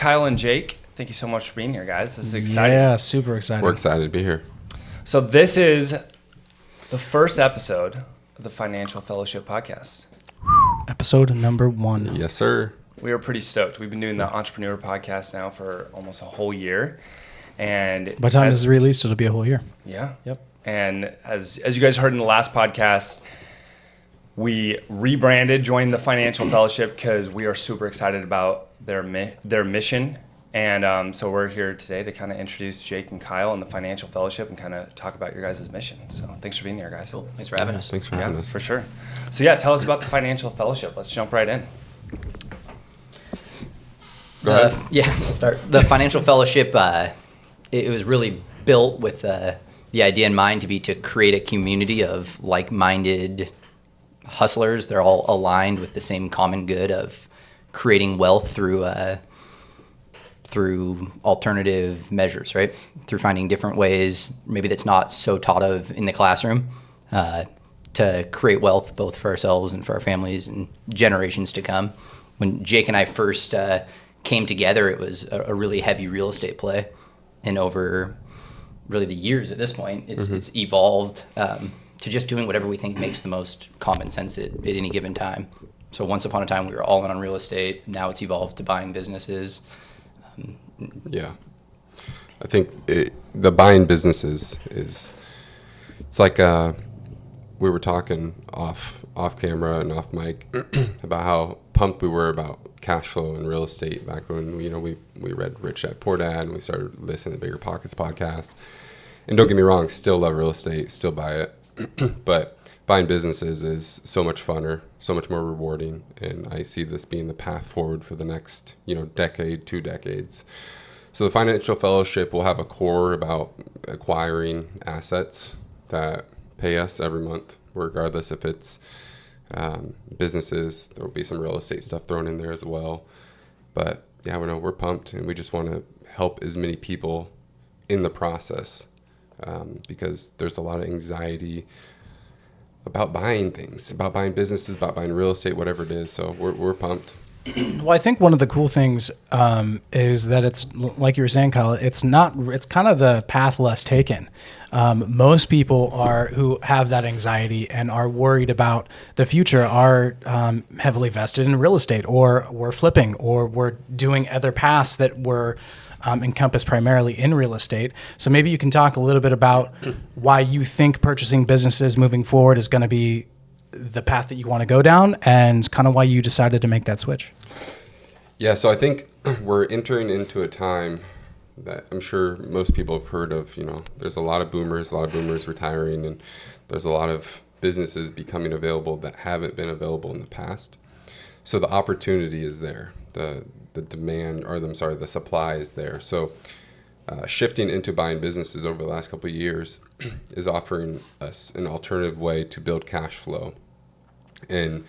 Kyle and Jake, thank you so much for being here, guys. This is exciting. Yeah, super exciting. We're excited to be here. So this is the first episode of the Financial Fellowship Podcast. Episode number 1. Yes, sir. We are pretty stoked. We've been doing the Entrepreneur Podcast now for almost a whole year. And by the time this is released, it'll be a whole year. Yeah. Yep. And as you guys heard in the last podcast, we rebranded, joined the Financial Fellowship because we are super excited about their mission. And so we're here today to kind of introduce Jake and Kyle and the Financial Fellowship and kind of talk about your guys' mission. So thanks for being here, guys. Cool. Thanks for having us. Thanks for having us. For sure. So yeah, tell us about the Financial Fellowship. Let's jump right in. Go ahead. I'll start. The Financial Fellowship, it was really built with the idea in mind to create a community of like-minded hustlers. They're all aligned with the same common good of creating wealth through alternative measures, right? Through finding different ways, maybe that's not so taught of in the classroom, to create wealth both for ourselves and for our families and generations to come. When Jake and I first came together, it was a really heavy real estate play, and over really the years at this point, it's evolved to just doing whatever we think makes the most common sense at any given time. So once upon a time, we were all in on real estate. Now it's evolved to buying businesses. Yeah. I think the buying businesses it's like we were talking off camera and off mic about how pumped we were about cash flow and real estate back when we read Rich Dad Poor Dad and we started listening to Bigger Pockets podcast. And don't get me wrong, still love real estate, still buy it. But buying businesses is so much funner, so much more rewarding, and I see this being the path forward for the next, decade, 2 decades. So the Financial Fellowship will have a core about acquiring assets that pay us every month, regardless if it's businesses. There will be some real estate stuff thrown in there as well. But yeah, we're pumped, and we just want to help as many people in the process, because there's a lot of anxiety about buying things, about buying businesses, about buying real estate, whatever it is. So we're pumped. Well, I think one of the cool things is that it's like you were saying, Kyle. It's kind of the path less taken. Most people who have that anxiety and are worried about the future are heavily vested in real estate, or we're flipping, or we're doing other paths that were encompassed primarily in real estate. So maybe you can talk a little bit about why you think purchasing businesses moving forward is going to be the path that you want to go down, and kind of why you decided to make that switch. Yeah, so I think we're entering into a time that I'm sure most people have heard of. There's a lot of boomers retiring, and there's a lot of businesses becoming available that haven't been available in the past. So the opportunity is there. The supply is there. So shifting into buying businesses over the last couple of years is offering us an alternative way to build cash flow. And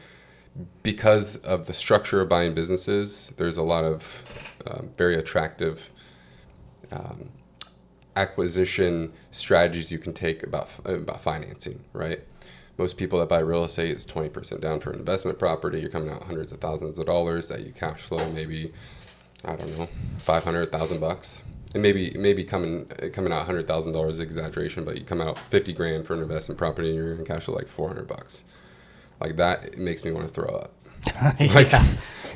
because of the structure of buying businesses, there's a lot of very attractive acquisition strategies you can take about financing, right? Most people that buy real estate is 20% down for an investment property. You're coming out hundreds of thousands of dollars that you cash flow maybe, I don't know, $500,000. And maybe coming out $100,000 is exaggeration, but you come out $50,000 for an investment property and you're going to cash flow like $400. Like that, it makes me want to throw up.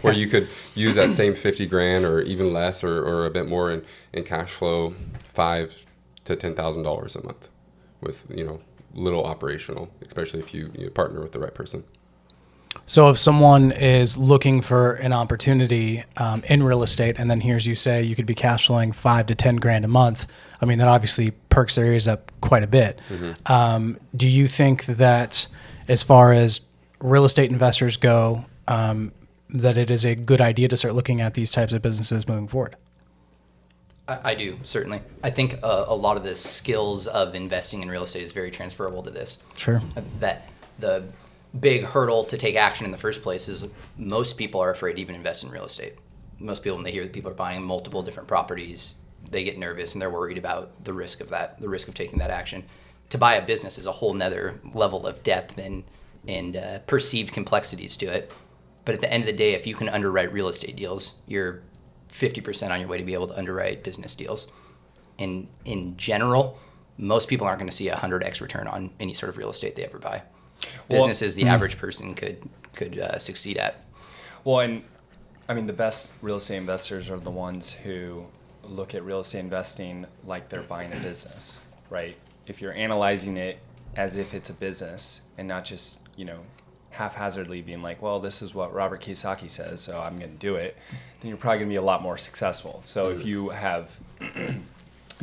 Where you could use that same $50,000 or even less or a bit more and cash flow $5,000 to $10,000 a month with little operational, especially if you partner with the right person. So if someone is looking for an opportunity in real estate, and then hears you say you could be cash flowing $5,000 to $10,000 a month, I mean, that obviously perks their ears up quite a bit. Mm-hmm. Do you think that as far as real estate investors go, that it is a good idea to start looking at these types of businesses moving forward? I do, certainly. I think a lot of the skills of investing in real estate is very transferable to this. Sure. That the big hurdle to take action in the first place is most people are afraid to even invest in real estate. Most people, when they hear that people are buying multiple different properties, they get nervous and they're worried about the risk of that, the risk of taking that action. To buy a business is a whole nother level of depth and perceived complexities to it. But at the end of the day, if you can underwrite real estate deals, you're 50% on your way to be able to underwrite business deals. And in general, most people aren't going to see a 100x return on any sort of real estate they ever buy. Businesses the average person could succeed at. Well, and I mean, the best real estate investors are the ones who look at real estate investing like they're buying a business, right? If you're analyzing it as if it's a business and not just, haphazardly being like, well, this is what Robert Kiyosaki says, so I'm going to do it, then you're probably going to be a lot more successful. So if you have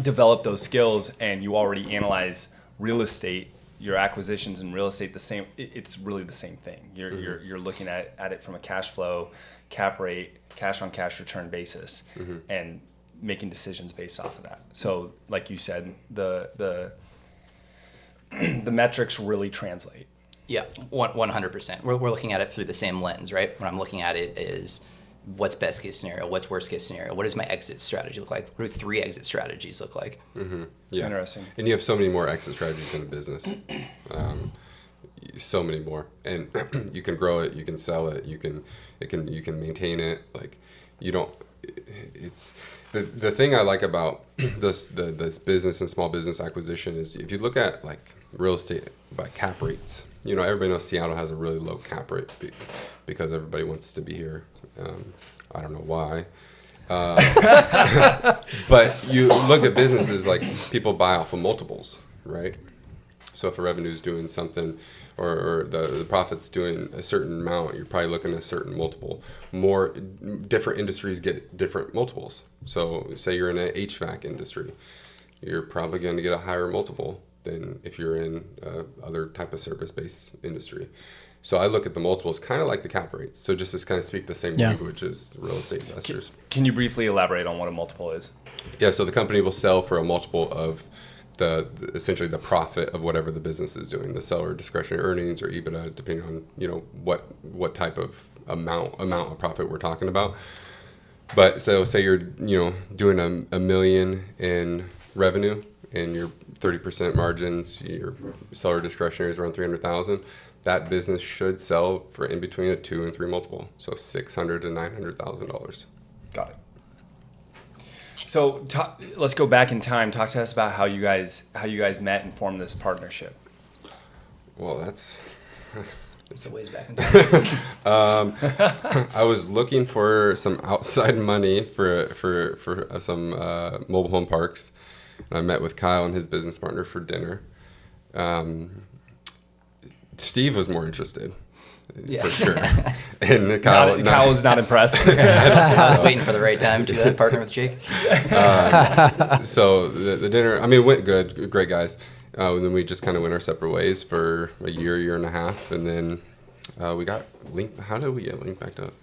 developed those skills and you already analyze real estate, your acquisitions in real estate, it's really the same thing. You're looking at it from a cash flow, cap rate, cash on cash return basis, and making decisions based off of that. So like you said, the metrics really translate. Yeah, 100%. We're looking at it through the same lens, right? When I'm looking at it is what's best case scenario, what's worst case scenario, what does my exit strategy look like, what do 3 exit strategies look like? Yeah. Interesting. And you have so many more exit strategies in a business. So many more. And you can grow it, you can sell it, you can maintain it. Like, you don't, it's the thing I like about this business and small business acquisition is if you look at like real estate by cap rates, everybody knows Seattle has a really low cap rate because everybody wants to be here. I don't know why. But you look at businesses, like people buy off of multiples, right? So if a revenue is doing something or the profit's doing a certain amount, you're probably looking at a certain multiple. More different industries get different multiples. So say you're in an HVAC industry, you're probably going to get a higher multiple than if you're in other type of service-based industry. So I look at the multiples kind of like the cap rates. So just to kind of speak the same language as real estate investors. Can you briefly elaborate on what a multiple is? Yeah, so the company will sell for a multiple of essentially the profit of whatever the business is doing, the seller discretionary earnings or EBITDA, depending on what type of amount of profit we're talking about. But so say you're doing $1 million in revenue and your 30% margins, your seller discretionary is around $300,000. That business should sell for in between a 2 and 3 multiple, so $600,000 to $900,000. Got it. So let's go back in time. Talk to us about how you guys met and formed this partnership. Well, that's a ways back in time. I was looking for some outside money for some mobile home parks, and I met with Kyle and his business partner for dinner. Steve was more interested, for sure. And Kyle was not impressed. I was waiting for the right time to partner with Jake. So the dinner, went good. Great guys. And then we just kind of went our separate ways for a year and a half, and then we got linked. How did we get linked back up?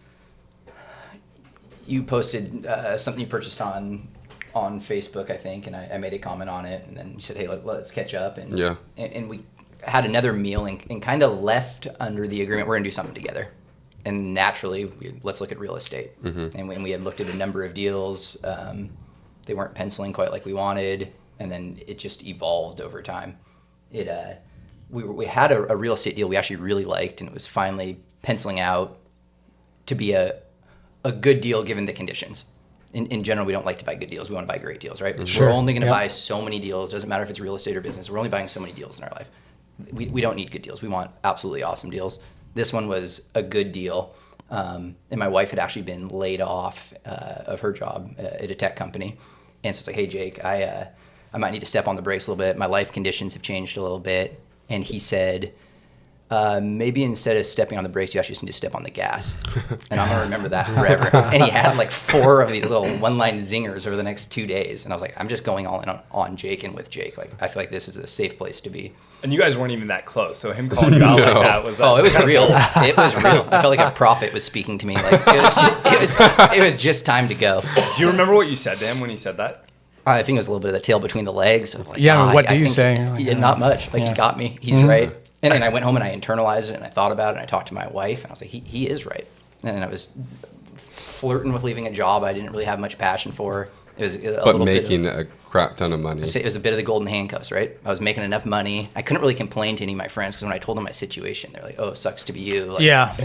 You posted something you purchased on Facebook, I think, and I made a comment on it, and then you said, "Hey, let's catch up." And and we had another meal and kind of left under the agreement we're gonna do something together. And naturally, let's look at real estate. And we had looked at a number of deals. They weren't penciling quite like we wanted, and then it just evolved over time. We had a real estate deal we actually really liked, and it was finally penciling out to be a good deal given the conditions. In general, we don't like to buy good deals. We want to buy great deals, right? Sure. We're only going to buy so many deals. Doesn't matter if it's real estate or business. We're only buying so many deals in our life. We don't need good deals. We want absolutely awesome deals. This one was a good deal. And my wife had actually been laid off of her job at a tech company. And so it's like, hey, Jake, I might need to step on the brakes a little bit. My life conditions have changed a little bit. And he said, maybe instead of stepping on the brakes, you actually just need to step on the gas. And I'm going to remember that forever. And he had like 4 of these little one-line zingers over the next 2 days. And I was like, I'm just going all in on Jake and with Jake. Like, I feel like this is a safe place to be. And you guys weren't even that close, so him calling you out like that was... it was real. It was real. I felt like a prophet was speaking to me. Like it was just time to go. Do you remember what you said to him when he said that? I think it was a little bit of the tail between the legs. Like, what do you say? Like, not much. Like, he got me. He's right. And then I went home and I internalized it and I thought about it and I talked to my wife and I was like, he is right. And then I was flirting with leaving a job I didn't really have much passion for. It was a But little making bit of, a crap ton of money. it was a bit of the golden handcuffs, right? I was making enough money. I couldn't really complain to any of my friends because when I told them my situation, they're like, "Oh, it sucks to be you." Like, Yeah.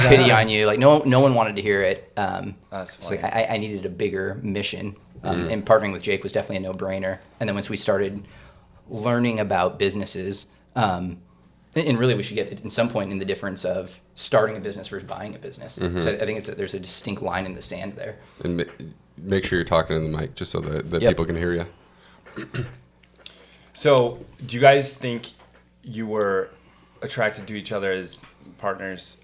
pity on you. Like no one wanted to hear it. That's So funny. I needed a bigger mission, and partnering with Jake was definitely a no-brainer. And then once we started learning about businesses, and really we should get in some point in the difference of starting a business versus buying a business. So I think there's a distinct line in the sand there. And make sure you're talking in the mic just so that Yep. people can hear you. So, do you guys think you were attracted to each other as partners?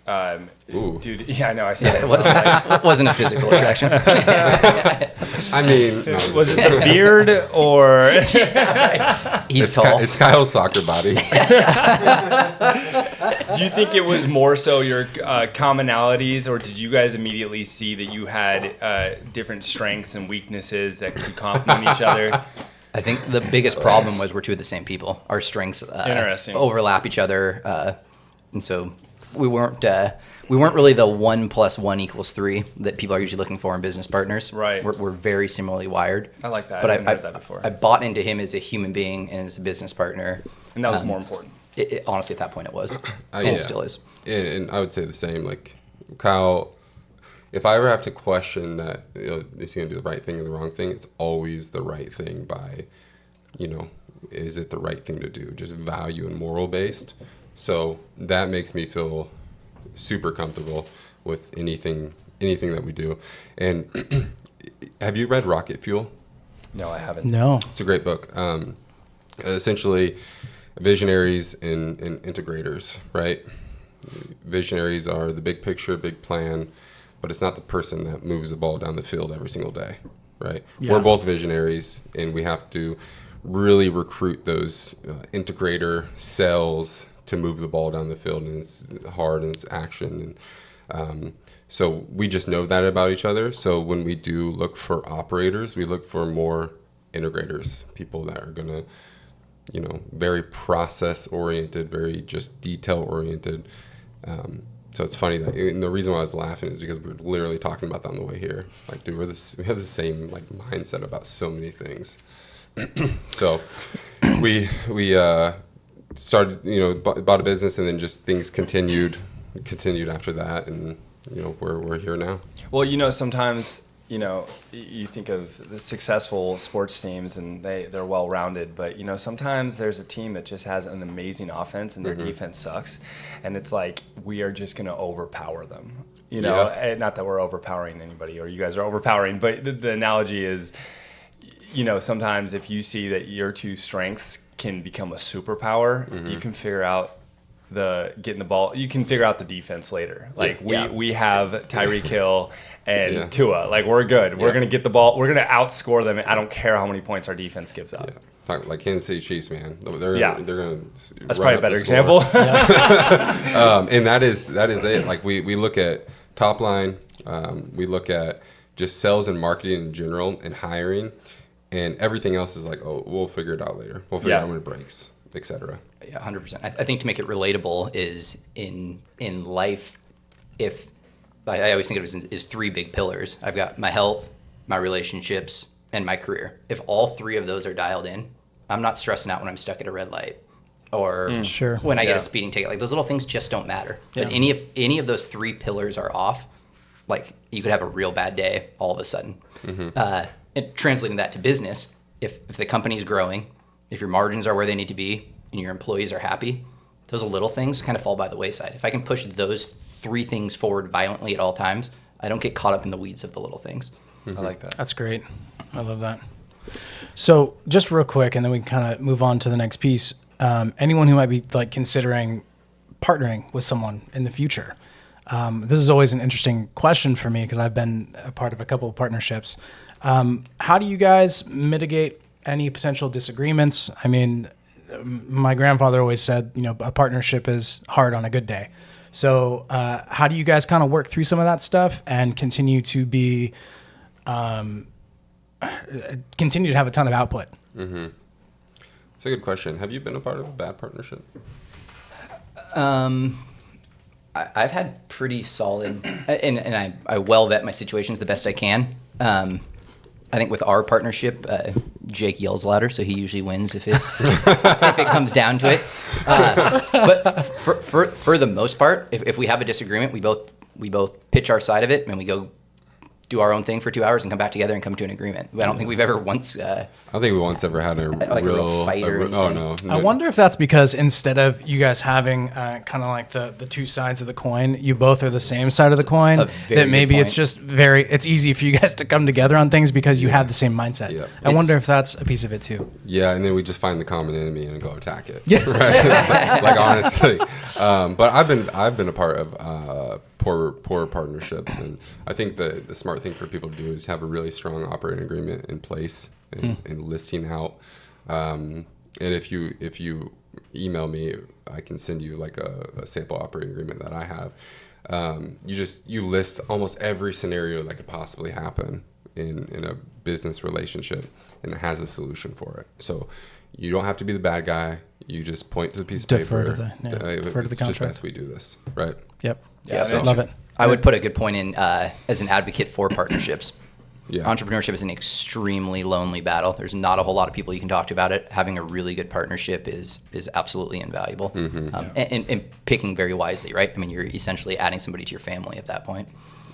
Ooh. Dude, yeah, I know. I said It wasn't a physical attraction. I mean, no, Was it the beard or? He's it's, tall. It's Kyle's soccer body. Do you think it was more so your commonalities, or did you guys immediately see that you had different strengths and weaknesses that could complement each other? I think the biggest problem was we're two of the same people. Our strengths Interesting. overlap each other, and so we weren't really the 1 + 1 = 3 that people are usually looking for in business partners. Right. We're very similarly wired. I like that. But I hadn't heard that before. I bought into him as a human being and as a business partner. And that was more important. Honestly, at that point, it was, and Yeah. it still is. And I would say the same. Like Kyle, if I ever have to question that, is he gonna do the right thing or the wrong thing? It's always the right thing by, is it the right thing to do? Just value and moral based. So that makes me feel super comfortable with anything that we do. And have you read Rocket Fuel? No, I haven't. No. It's a great book. Essentially, visionaries and integrators, right? Visionaries are the big picture, big plan, but it's not the person that moves the ball down the field every single day, right? Yeah. We're both visionaries, and we have to really recruit those integrator cells to move the ball down the field, and it's hard and it's action. And so we just know that about each other. So when we do look for operators, we look for more integrators, people that are going to, very process oriented, very just detail oriented. So it's funny that, and the reason why I was laughing is because we were literally talking about that on the way here. Like, dude, we have the same mindset about so many things. So we started, bought a business, and then just things continued after that, and we're here now. Well, sometimes you think of the successful sports teams and they're well rounded, but sometimes there's a team that just has an amazing offense and their defense sucks, and it's like we are just going to overpower them. And not that we're overpowering anybody or you guys are overpowering, but the analogy is, sometimes if you see that your two strengths can become a superpower, you can figure out getting the ball. You can figure out the defense later. Like we have Tyreek Hill and Tua. Like we're good. We're gonna get the ball. We're gonna outscore them. I don't care how many points our defense gives up. Yeah. Talk like Kansas City Chiefs, man. They're gonna. That's probably a better example. And that is it. Like we look at top line. We look at just sales and marketing in general and hiring, and everything else is like, oh, we'll figure it out later. We'll figure out when it breaks, etc. Yeah, 100%. I think to make it relatable is in life, if I always think of it as 3 big pillars. I've got my health, my relationships, and my career. If all 3 of those are dialed in, I'm not stressing out when I'm stuck at a red light or Sure. when I get a speeding ticket. Like those little things just don't matter. But any of those 3 pillars are off, like you could have a real bad day all of a sudden. And translating that to business, if the company's growing, if your margins are where they need to be, and your employees are happy, those little things kind of fall by the wayside. If I can push those 3 things forward violently at all times, I don't get caught up in the weeds of the little things. I like that. That's great. I love that. So just real quick, and then we can kind of move on to the next piece. Anyone who might be considering partnering with someone in the future. This is always an interesting question for me because I've been a part of a couple of partnerships. How do you guys mitigate any potential disagreements? I mean, my grandfather always said, a partnership is hard on a good day. So how do you guys kind of work through some of that stuff and continue to be, continue to have a ton of output? Mm-hmm. That's a good question. Have you been a part of a bad partnership? I've had pretty solid, and I well vet my situations the best I can. I think with our partnership, Jake yells louder, so he usually wins if it if it comes down to it. But for the most part, if we have a disagreement, we both pitch our side of it, and we go do our own thing for 2 hours and come back together and come to an agreement. I don't think we've ever once. I don't think we once ever had a like a real fight or oh anything. no. I wonder if that's because instead of you guys having kind of like the two sides of the coin, you both are the same side of the coin. a very That maybe good it's point. just it's easy for you guys to come together on things because you have the same mindset. Yeah. I wonder if that's a piece of it too. Yeah, and then we just find the common enemy and go attack it. Yeah. Right. It's like honestly, but I've been a part of poor partnerships, and I think the smart thing for people to do is have a really strong operating agreement in place and listing out. And if you email me, I can send you like a sample operating agreement that I have. You list almost every scenario that could possibly happen in a business relationship, and it has a solution for it. So you don't have to be the bad guy. You just point to the piece of Defer paper. to defer to the It's just contract. best we do this, right? Yep. Yeah, So- Love it. I would put a good point in as an advocate for partnerships. Yeah. Entrepreneurship is an extremely lonely battle. There's not a whole lot of people you can talk to about it. Having a really good partnership is absolutely invaluable. And picking very wisely, right? I mean, you're essentially adding somebody to your family at that point.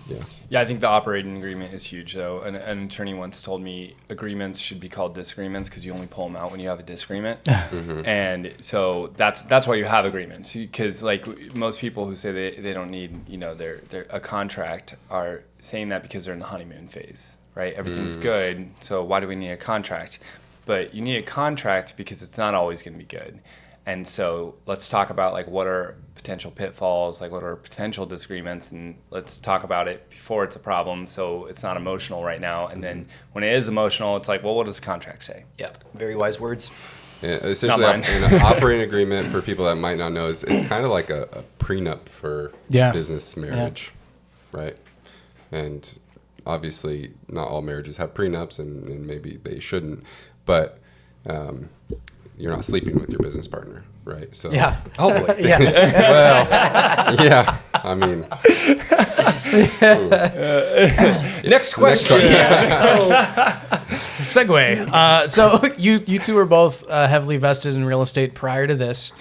Yeah. Yeah, I think the operating agreement is huge, though. An attorney once told me agreements should be called disagreements because you only pull them out when you have a disagreement. And so that's why you have agreements. Because like most people who say they don't need their a contract are saying that because they're in the honeymoon phase, right? Everything's good, so why do we need a contract? But you need a contract because it's not always going to be good. And so let's talk about like what are potential pitfalls, like what are potential disagreements, and let's talk about it before it's a problem so it's not emotional right now. And then when it is emotional, it's like, well, what does the contract say? Yeah, very wise words. Yeah, essentially, mine. an operating agreement for people that might not know is it's kind of like a prenup for business marriage, right? And obviously, not all marriages have prenups, and maybe they shouldn't, but you're not sleeping with your business partner, right? So Yeah. hopefully, Yeah. well, yeah. I mean, Next question. Segue. So you two were both heavily vested in real estate prior to this,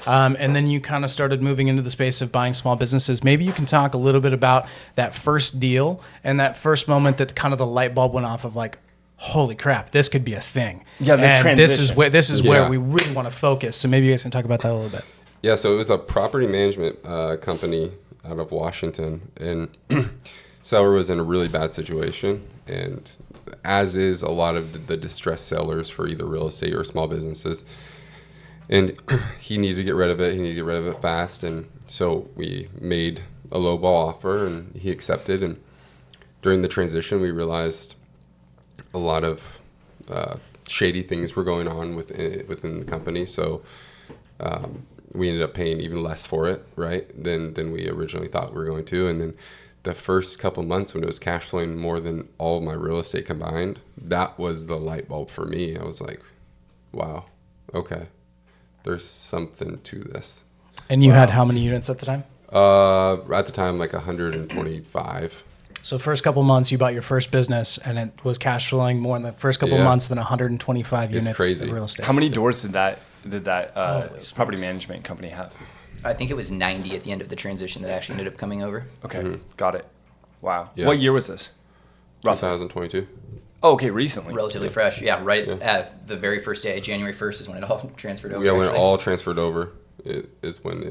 and then you kind of started moving into the space of buying small businesses. Maybe you can talk a little bit about that first deal and that first moment that kind of the light bulb went off of like, holy crap, this could be a thing. Yeah, the and this is transition. where Yeah. we really want to focus. So maybe you guys can talk about that a little bit. yeah. So it was a property management company out of Washington, and seller was in a really bad situation, and as is a lot of the distressed sellers for either real estate or small businesses. And he needed to get rid of it. He needed to get rid of it fast. And so we made a lowball offer, and he accepted. And during the transition, we realized a lot of shady things were going on within the company. So we ended up paying even less for it, right, than we originally thought we were going to. And then the first couple months when it was cash flowing more than all of my real estate combined, that was the light bulb for me. I was like, wow, okay, there's something to this. And you had how many units at the time? At the time, like 125. So first couple months, you bought your first business, and it was cash flowing more in the first couple Yeah. months than 125 It's units crazy. of real estate. How many doors did that Holy property smokes. management company have? I think it was 90 at the end of the transition that actually ended up coming over. Okay, got it. Wow. Yeah. What year was this? Roughly. 2022. Oh, okay, recently. Relatively fresh. Yeah, right at the very first day, January 1st is when it all transferred over. Yeah, when it actually. all transferred over, it is when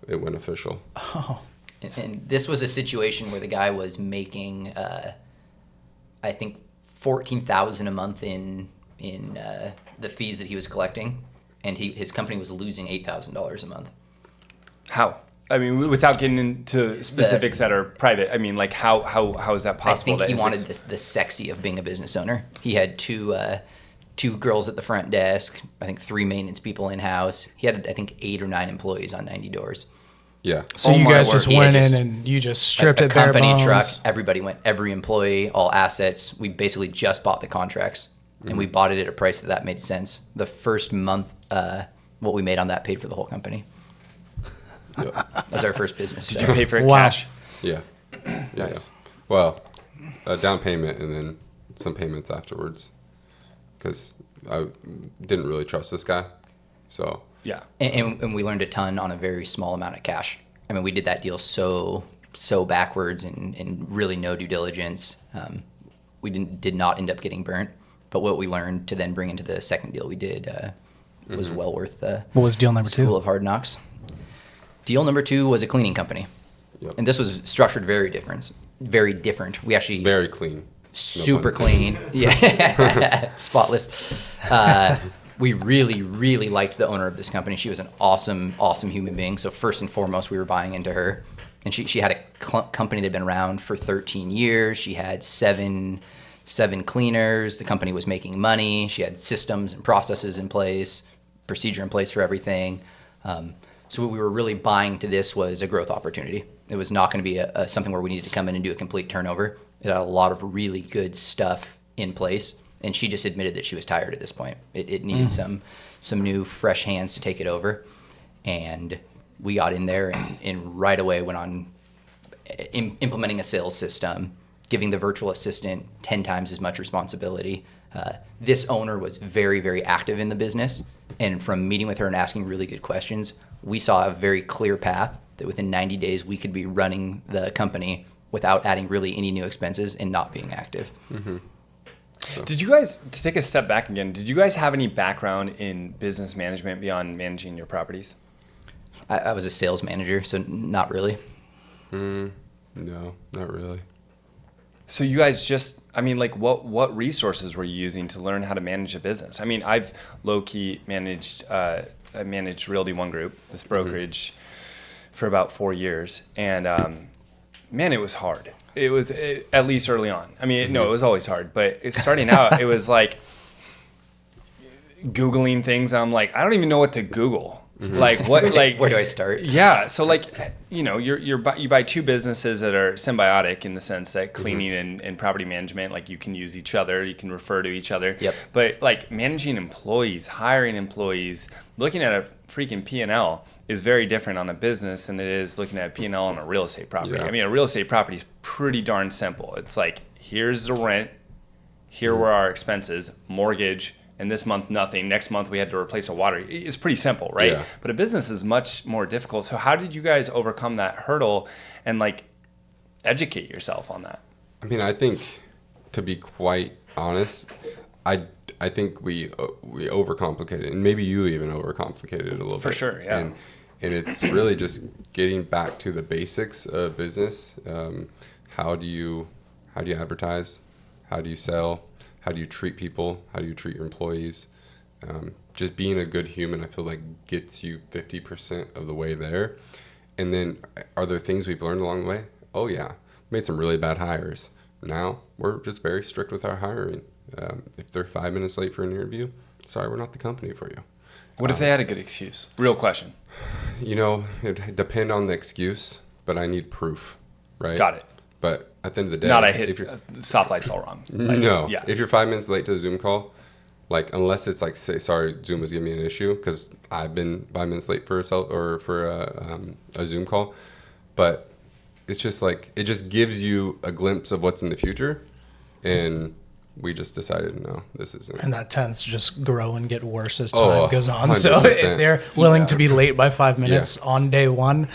it went official. And this was a situation where the guy was making, I think, $14,000 a month in the fees that he was collecting, and his company was losing $8,000 a month. How? I mean, without getting into specifics that are private, I mean, like how is that I possible? think he that wanted the sexy of being a business owner. He had two girls at the front desk, I think 3 maintenance people in house. He had, I think, 8 or 9 employees on 90 doors. Yeah. So Oh you my guys word. just He went had in just- and you just stripped a it bare company bones. truck. Everybody went. Every employee, all assets. We basically just bought the contracts, and we bought it at a price that made sense. The first month, what we made on that paid for the whole company. Yeah. That was our first business. Did so. you pay for it Wow. cash? Yeah. Yeah. Nice. Well, a down payment and then some payments afterwards because I didn't really trust this guy. So Yeah. And we learned a ton on a very small amount of cash. I mean, we did that deal so backwards and really no due diligence. We did not end up getting burnt. But what we learned to then bring into the second deal we did was well worth the What was deal number School two? of Hard Knocks. Deal number 2 was a cleaning company. Yep. And this was structured very different. Very different. We actually very clean. super pun intended. clean. Yeah. Spotless. We really, really liked the owner of this company. She was an awesome, awesome human being. So first and foremost, we were buying into her. And she had a company that had been around for 13 years. She had seven cleaners. The company was making money. She had systems and processes in place, procedure in place for everything. So what we were really buying to this was a growth opportunity. It was not going to be something where we needed to come in and do a complete turnover. It had a lot of really good stuff in place. And she just admitted that she was tired at this point. It needed some new, fresh hands to take it over. And we got in there and right away went on implementing a sales system, giving the virtual assistant 10 times as much responsibility. This owner was very, very active in the business. And from meeting with her and asking really good questions, we saw a very clear path that within 90 days we could be running the company without adding really any new expenses and not being active. Mm-hmm. Did you guys, to take a step back again, did you guys have any background in business management beyond managing your properties? I was a sales manager, so not really. No, not really. So you guys just, I mean, like what resources were you using to learn how to manage a business? I mean, I've low-key managed, I managed Realty One Group, this brokerage, for about 4 years. And man, it was hard. It was, at least early on. I mean, no, it was always hard. But starting out, it was like Googling things. I'm like, I don't even know what to Google. Like what? Like Where do I start? Yeah. So like, you know, you buy two businesses that are symbiotic in the sense that cleaning and property management, like you can use each other, you can refer to each other. Yep. But like managing employees, hiring employees, looking at a freaking P&L is very different on a business than it is looking at P&L on a real estate property. Yeah. I mean, a real estate property is pretty darn simple. It's like, here's the rent, here were our expenses, mortgage, and this month nothing. Next month we had to replace a water. It's pretty simple, right? Yeah. But a business is much more difficult. So how did you guys overcome that hurdle and like educate yourself on that? I mean, I think, to be quite honest, I think we overcomplicated it, and maybe you even overcomplicated it a little bit. For sure, yeah. And it's really just getting back to the basics of business. How do you advertise? How do you sell? How do you treat people? How do you treat your employees? Just being a good human, I feel like, gets you 50% of the way there. And then, are there things we've learned along the way? Oh, yeah. Made some really bad hires. Now, we're just very strict with our hiring. If they're 5 minutes late for an interview, sorry, we're not the company for you. What if they had a good excuse? Real question. You know, it'd depend on the excuse, but I need proof, right? Got it. But at the end of the day, Not I hit if you're, the stoplight's all wrong. Like, no, Yeah. if you're 5 minutes late to a Zoom call, like unless it's like, say, sorry, Zoom was giving me an issue because I've been 5 minutes late for a Zoom call, but it's just like it just gives you a glimpse of what's in the future, and we just decided no, this isn't. And that tends to just grow and get worse as time Oh, goes on. So 100%. if they're willing to be late by 5 minutes on day one,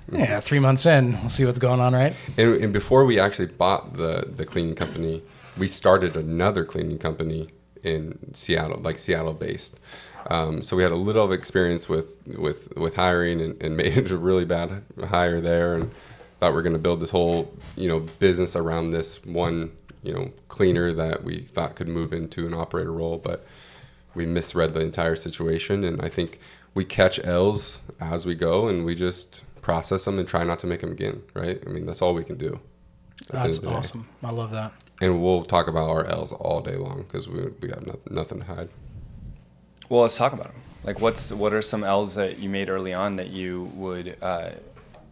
3 months in, we'll see what's going on, right? And before we actually bought the cleaning company, we started another cleaning company in Seattle, like Seattle based. So we had a little of experience with hiring and made a really bad hire there, and thought we were going to build this whole business around this one cleaner that we thought could move into an operator role, but we misread the entire situation. And I think we catch L's as we go, and we just process them and try not to make them again, right? I mean, that's all we can do. That's awesome. I love that. And we'll talk about our L's all day long because we got nothing to hide. Well, let's talk about them. Like, what are some L's that you made early on that you would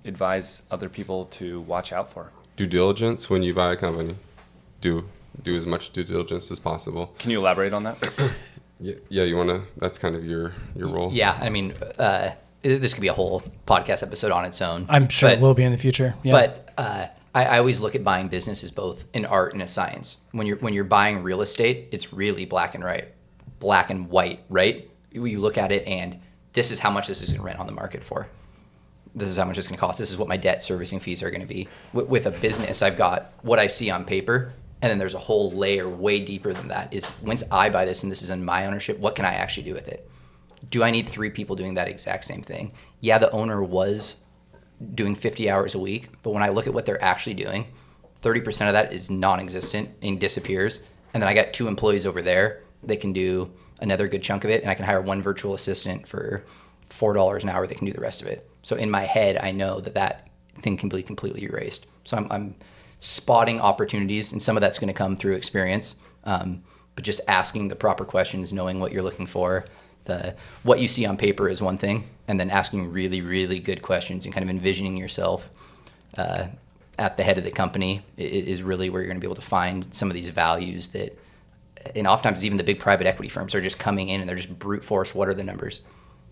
advise other people to watch out for? Due diligence when you buy a company. Do as much due diligence as possible. Can you elaborate on that? Yeah, you want to? That's kind of your role. Yeah, I mean, this could be a whole podcast episode on its own. I'm sure it will be in the future. Yeah. But I always look at buying business as both an art and a science. When you're buying real estate, it's really black and white, right? You look at it and this is how much this is going to rent on the market for. This is how much it's going to cost. This is what my debt servicing fees are going to be. With a business, I've got what I see on paper, and then there's a whole layer way deeper than that. Is once I buy this and this is in my ownership, what can I actually do with it? Do I need 3 people doing that exact same thing? Yeah, the owner was doing 50 hours a week, but when I look at what they're actually doing, 30% of that is non-existent and disappears. And then I got 2 employees over there. They can do another good chunk of it, and I can hire 1 virtual assistant for $4 an hour. They can do the rest of it. So in my head, I know that thing can be completely erased. So I'm spotting opportunities, and some of that's going to come through experience, but just asking the proper questions, knowing what you're looking for. What you see on paper is one thing, and then asking really, really good questions and kind of envisioning yourself at the head of the company is really where you're going to be able to find some of these values that, and oftentimes even the big private equity firms are just coming in and they're just brute force. What are the numbers?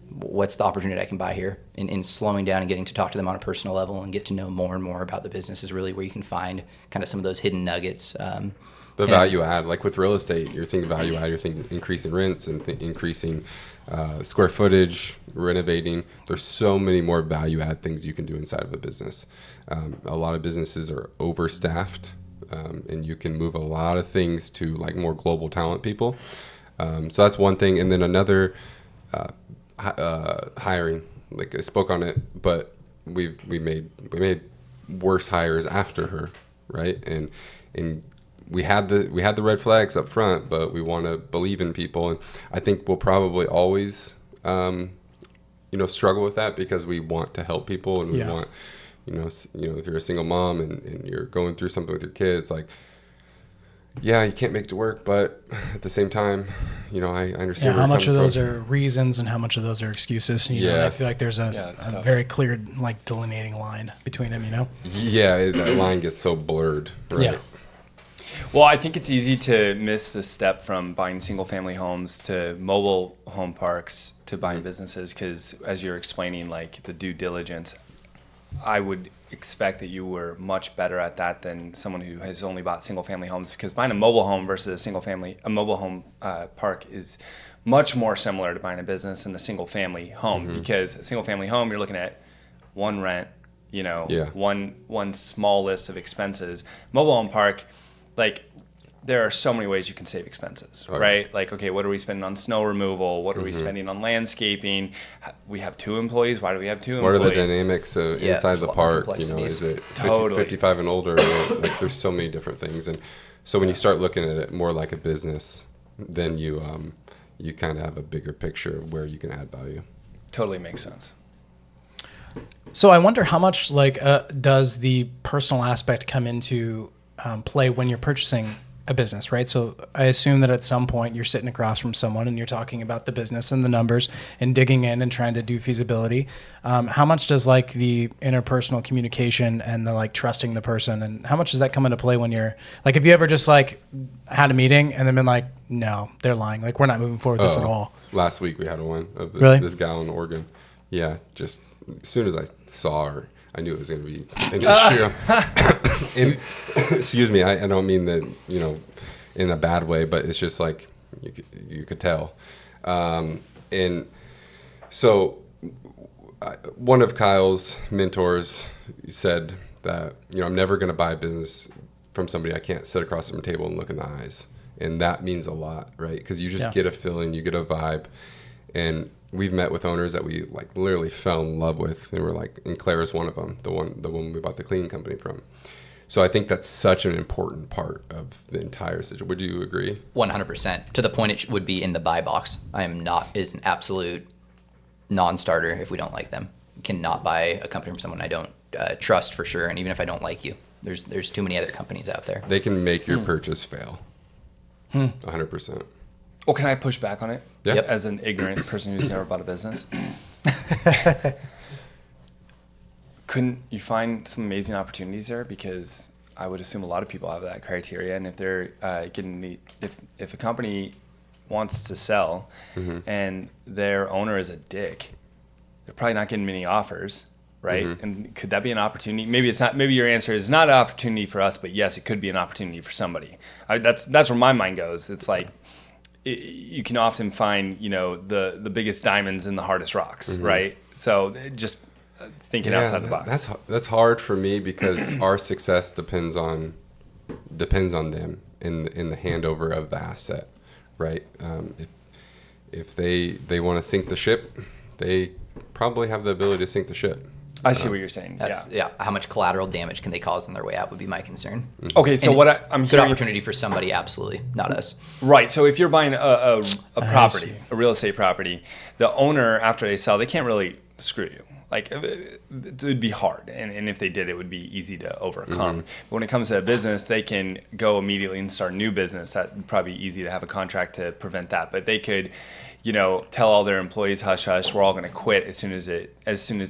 What's the opportunity I can buy here? And slowing down and getting to talk to them on a personal level and get to know more and more about the business is really where you can find kind of some of those hidden nuggets. The value add, like with real estate, you're thinking value add, you're thinking increasing rents and increasing square footage, renovating. There's so many more value add things you can do inside of a business. A lot of businesses are overstaffed, and you can move a lot of things to like more global talent people. So that's one thing. And then another, hiring. Like I spoke on it, but we made worse hires after her, right? And we had the red flags up front, but we want to believe in people, and I think we'll probably always struggle with that because we want to help people, and we want if you're a single mom and you're going through something with your kids, like you can't make it to work, but at the same time, I understand how much of those are reasons and how much of those are excuses. I feel like there's a very clear like delineating line between them. That line gets so blurred, right? Yeah. Well, I think it's easy to miss the step from buying single-family homes to mobile home parks to buying businesses because, as you're explaining, like the due diligence, I would expect that you were much better at that than someone who has only bought single-family homes because buying a mobile home versus a mobile home park is much more similar to buying a business than a single-family home because a single-family home, you're looking at one rent, one small list of expenses. Mobile home park, like there are so many ways you can save expenses, right? Like, okay, what are we spending on snow removal? What are we spending on landscaping? We have 2 employees. Why do we have 2 employees? What are the dynamics inside the park? Is it 55 and older? Like, there's so many different things. And so when you start looking at it more like a business, then you kind of have a bigger picture of where you can add value. Totally makes sense. So I wonder how much does the personal aspect come into play when you're purchasing a business, right? So I assume that at some point you're sitting across from someone and you're talking about the business and the numbers and digging in and trying to do feasibility. How much does like the interpersonal communication and the like trusting the person, and how much does that come into play when you're like, have you ever just like had a meeting and then been like, no, they're lying. Like we're not moving forward with this at all. Last week we had one of this gal in Oregon. Yeah. Just as soon as I saw her, I knew it was going to be an issue. And, excuse me, I don't mean that, in a bad way, but it's just like you could tell. And so one of Kyle's mentors said that, I'm never going to buy a business from somebody I can't sit across from a table and look in the eyes. And that means a lot, right? Because you just get a feeling, you get a vibe. And we've met with owners that we like literally fell in love with, and we're like, and Claire's one of them, the woman we bought the cleaning company from. So I think that's such an important part of the entire situation. Would you agree? 100%. To the point it would be in the buy box. Is an absolute non-starter if we don't like them. Cannot buy a company from someone I don't trust for sure. And even if I don't like you, there's too many other companies out there. They can make your purchase fail. 100%. Well, can I push back on it? Yeah. Yep. As an ignorant person who's never bought a business. Couldn't you find some amazing opportunities there? Because I would assume a lot of people have that criteria, and if they're if a company wants to sell and their owner is a dick, they're probably not getting many offers, right? And could that be an opportunity? Maybe it's not. Maybe your answer is not an opportunity for us, but yes, it could be an opportunity for somebody. That's where my mind goes. It's like you can often find, the biggest diamonds in the hardest rocks, right? So just thinking outside the box. That's hard for me because our success depends on them in the handover of the asset, right? If they want to sink the ship, they probably have the ability to sink the ship. I see what you're saying. How much collateral damage can they cause on their way out would be my concern. Okay, so And what I'm good hearing, opportunity for somebody, absolutely, not us. right? So if you're buying a property, see. a real estate property, the owner after they sell, they can't really screw you. Like it would be hard, and if they did, it would be easy to overcome. But when it comes to a business, they can go immediately and start a new business. That would probably be easy to have a contract to prevent that. But they could, tell all their employees, hush hush, we're all going to quit as soon as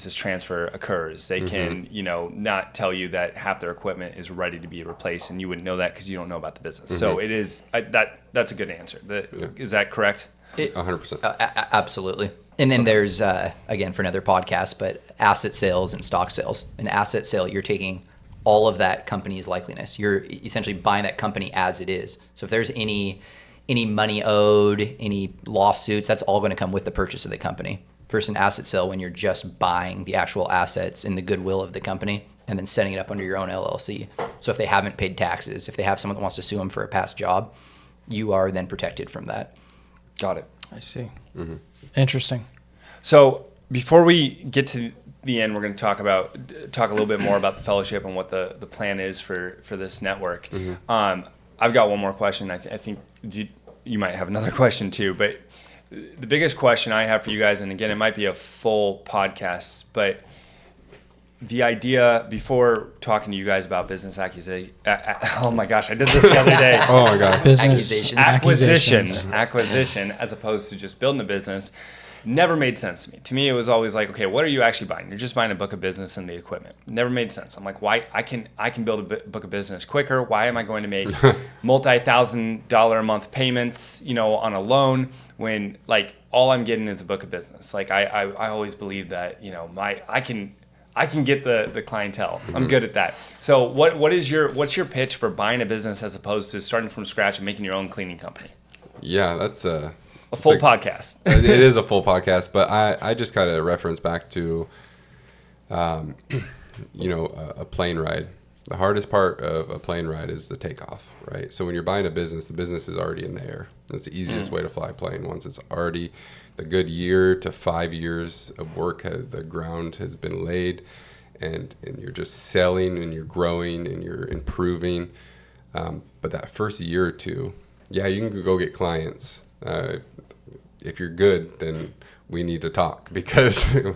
this transfer occurs. They can, not tell you that half their equipment is ready to be replaced, and you wouldn't know that because you don't know about the business. So it is that's a good answer. Is that correct? 100%. Absolutely. And then there's, again, for another podcast, but asset sales and stock sales. An asset sale, you're taking all of that company's likeliness. You're essentially buying that company as it is. So if there's any money owed, any lawsuits, that's all going to come with the purchase of the company. Versus an asset sale, when you're just buying the actual assets and the goodwill of the company and then setting it up under your own LLC. So if they haven't paid taxes, if they have someone that wants to sue them for a past job, you are then protected from that. Got it. I see. Interesting. So before we get to the end, we're going to talk a little bit more about the fellowship and what the plan is for this network. I've got one more question. I think you might have another question too, but the biggest question I have for you guys, and again, it might be a full podcast, but the idea before talking to you guys about business accusation. Oh my gosh, I did this the other day. Oh my God. Business Accusations. Acquisition, as opposed to just building a business, never made sense to me. To me, it was always like, okay, what are you actually buying? You're just buying a book of business and the equipment. Never made sense. I'm like, why? I can build a book of business quicker. Why am I going to make multi-$1,000 a month payments, on a loan when like all I'm getting is a book of business? Like I always believe that I can get the clientele. I'm good at that. So what's your pitch for buying a business as opposed to starting from scratch and making your own cleaning company? Yeah, that's a full podcast. It is a full podcast, but I just kind of reference back to, a plane ride. The hardest part of a plane ride is the takeoff, right? So when you're buying a business, the business is already in the air. That's the easiest way to fly a plane. Once it's already the good year to 5 years of work, the ground has been laid, and you're just selling and you're growing and you're improving. But that first year or two, yeah, you can go get clients. If you're good, then we need to talk because and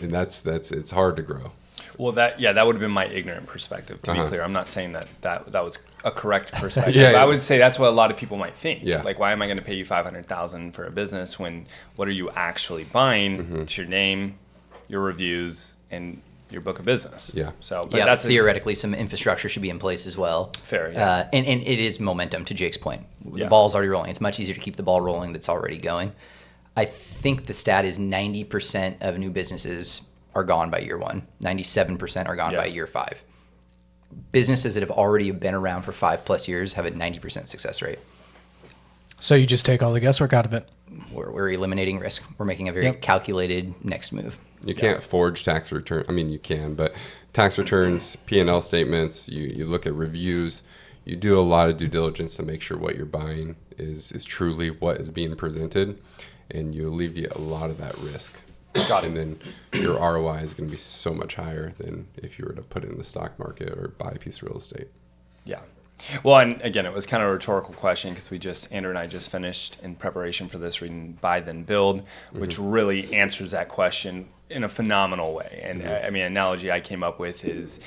that's it's hard to grow. Well, that would have been my ignorant perspective. To be clear, I'm not saying that was a correct perspective. Yeah. I would say that's what a lot of people might think. Yeah. Like, why am I going to pay you $500,000 for a business when what are you actually buying? It's your name, your reviews, and your book of business. Yeah. So, but Yeah, that's theoretically, some infrastructure should be in place as well. Fair, yeah. And it is momentum, to Jake's point. The Yeah. ball's already rolling. It's much easier to keep the ball rolling that's already going. I think the stat is 90% of new businesses are gone by year one. 97% are gone Yeah. by year 5. Businesses that have already been around for 5+ years have a 90% success rate. So you just take all the guesswork out of it. We're eliminating risk. We're making a very Yep. calculated next move. You can't forge tax return. I mean, you can, but tax returns, P&L statements, you look at reviews, you do a lot of due diligence to make sure what you're buying is truly what is being presented, and you alleviate a lot of that risk. Got it. And then your ROI is going to be so much higher than if you were to put it in the stock market or buy a piece of real estate. Yeah. Well, and again, it was kind of a rhetorical question because Andrew and I just finished in preparation for this reading Buy Then Build, which really answers that question in a phenomenal way. And I mean, analogy I came up with is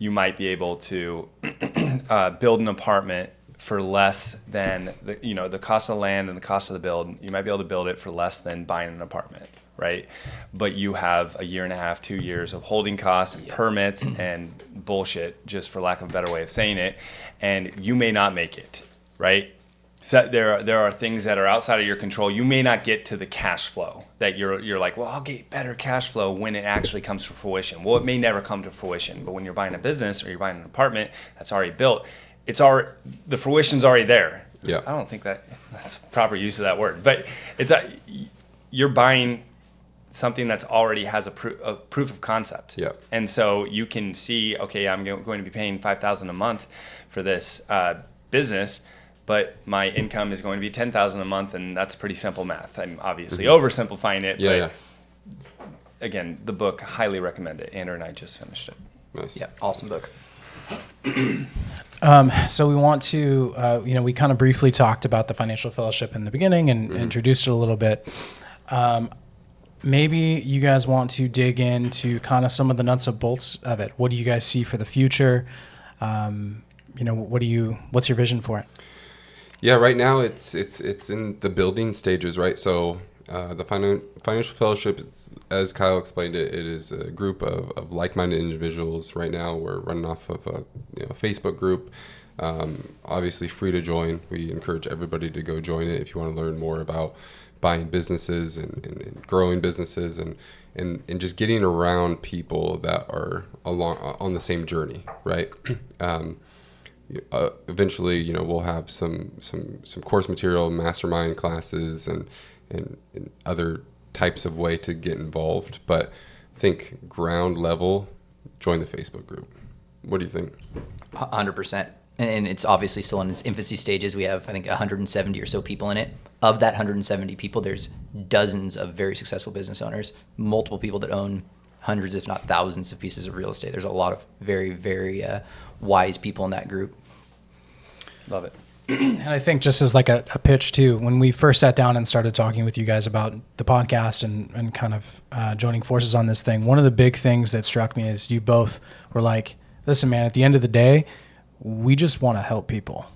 you might be able to build an apartment for less than the cost of land and the cost of the build. You might be able to build it for less than buying an apartment, right? But you have a year and a half, 2 years of holding costs and permits and bullshit, just for lack of a better way of saying it, and you may not make it, right? So there are things that are outside of your control. You may not get to the cash flow that you're like, well, I'll get better cash flow when it actually comes to fruition. Well, it may never come to fruition, but when you're buying a business or you're buying an apartment that's already built, the fruition's already there. Yeah. I don't think that's proper use of that word, but you're buying something that's already has a proof of concept. Yeah. And so you can see, okay, I'm going to be paying $5,000 a month for this business, but my income is going to be $10,000 a month, and that's pretty simple math. I'm obviously oversimplifying it, but again, the book, highly recommend it. Andrew and I just finished it. Nice. Yeah, awesome book. So we want to, we kind of briefly talked about the financial fellowship in the beginning and introduced it a little bit. Maybe you guys want to dig into kind of some of the nuts and bolts of it. What do you guys see for the future? What's your vision for it? Yeah, right now it's in the building stages, right? So the financial fellowship, as Kyle explained it, it is a group of like-minded individuals. Right now, we're running off of a Facebook group. Obviously, free to join. We encourage everybody to go join it if you want to learn more about buying businesses and growing businesses and just getting around people that are on the same journey, right? Eventually, we'll have some course material, mastermind classes, and other types of way to get involved. But I think ground level, join the Facebook group. What do you think? 100%. And it's obviously still in its infancy stages. We have, I think, 170 or so people in it. Of that 170 people, there's dozens of very successful business owners, multiple people that own hundreds, if not thousands, of pieces of real estate. There's a lot of very, very wise people in that group. Love it. And I think just as like a pitch too, when we first sat down and started talking with you guys about the podcast and kind of joining forces on this thing, one of the big things that struck me is you both were like, listen, man, at the end of the day, we just want to help people.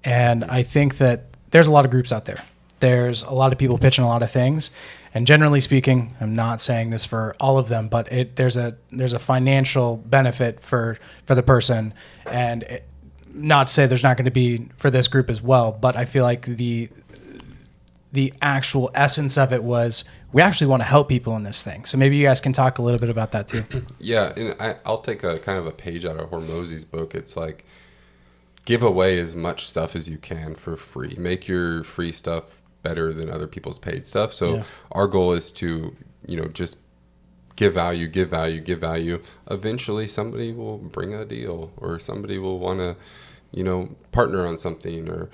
And I think that there's a lot of groups out there. There's a lot of people pitching a lot of things. And generally speaking, I'm not saying this for all of them, but there's a financial benefit for the person. And not to say there's not going to be for this group as well, but I feel like the actual essence of it was we actually want to help people in this thing. So maybe you guys can talk a little bit about that too. Yeah, and I'll take a kind of a page out of Hormozi's book. It's like, give away as much stuff as you can for free. Make your free stuff better than other people's paid stuff. So our goal is to, just give value. Eventually somebody will bring a deal, or somebody will want to, partner on something, or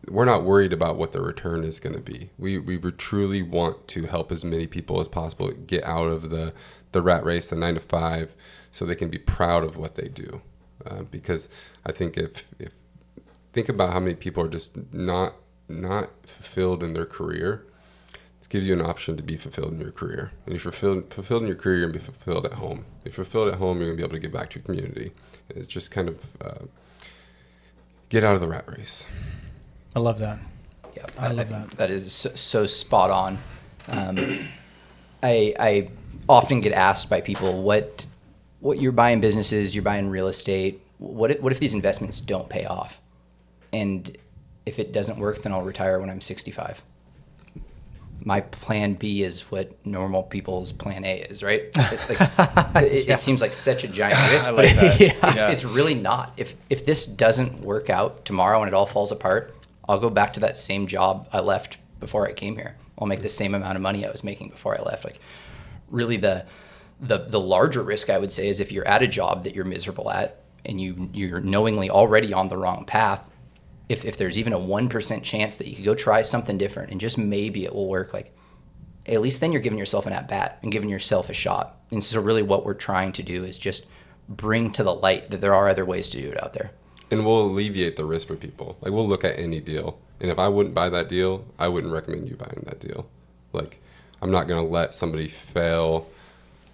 we're not worried about what the return is going to be. We truly want to help as many people as possible get out of the rat race, the 9 to 5, so they can be proud of what they do. Because I think if think about how many people are just not fulfilled in their career, this gives you an option to be fulfilled in your career. And if you're fulfilled in your career, you're going to be fulfilled at home. If you're fulfilled at home, you're going to be able to give back to your community. It's just kind of get out of the rat race. I love that. Yeah, I love that. That is so spot on. I often get asked by people, what you're buying businesses, you're buying real estate. What if these investments don't pay off? And if it doesn't work, then I'll retire when I'm 65. My plan B is what normal people's plan A is, right? It seems like such a giant risk, but it's really not. If this doesn't work out tomorrow and it all falls apart, I'll go back to that same job I left before I came here. I'll make the same amount of money I was making before I left. Like, really, the larger risk, I would say, is if you're at a job that you're miserable at and you're knowingly already on the wrong path. If there's even a 1% chance that you could go try something different and just maybe it will work, like, at least then you're giving yourself an at-bat and giving yourself a shot. And so really what we're trying to do is just bring to the light that there are other ways to do it out there. And we'll alleviate the risk for people. Like, we'll look at any deal. And if I wouldn't buy that deal, I wouldn't recommend you buying that deal. Like, I'm not going to let somebody fail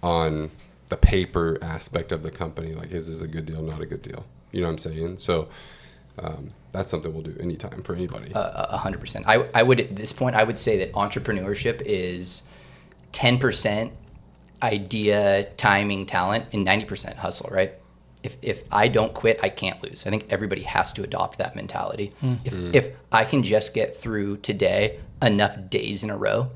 on the paper aspect of the company. Like, is this a good deal, not a good deal? You know what I'm saying? So that's something we'll do anytime for anybody. 100%. I would, at this point, I would say that entrepreneurship is 10% idea, timing, talent, and 90% hustle, right? if I don't quit, I can't lose. I think everybody has to adopt that mentality. If I can just get through today enough days in a row,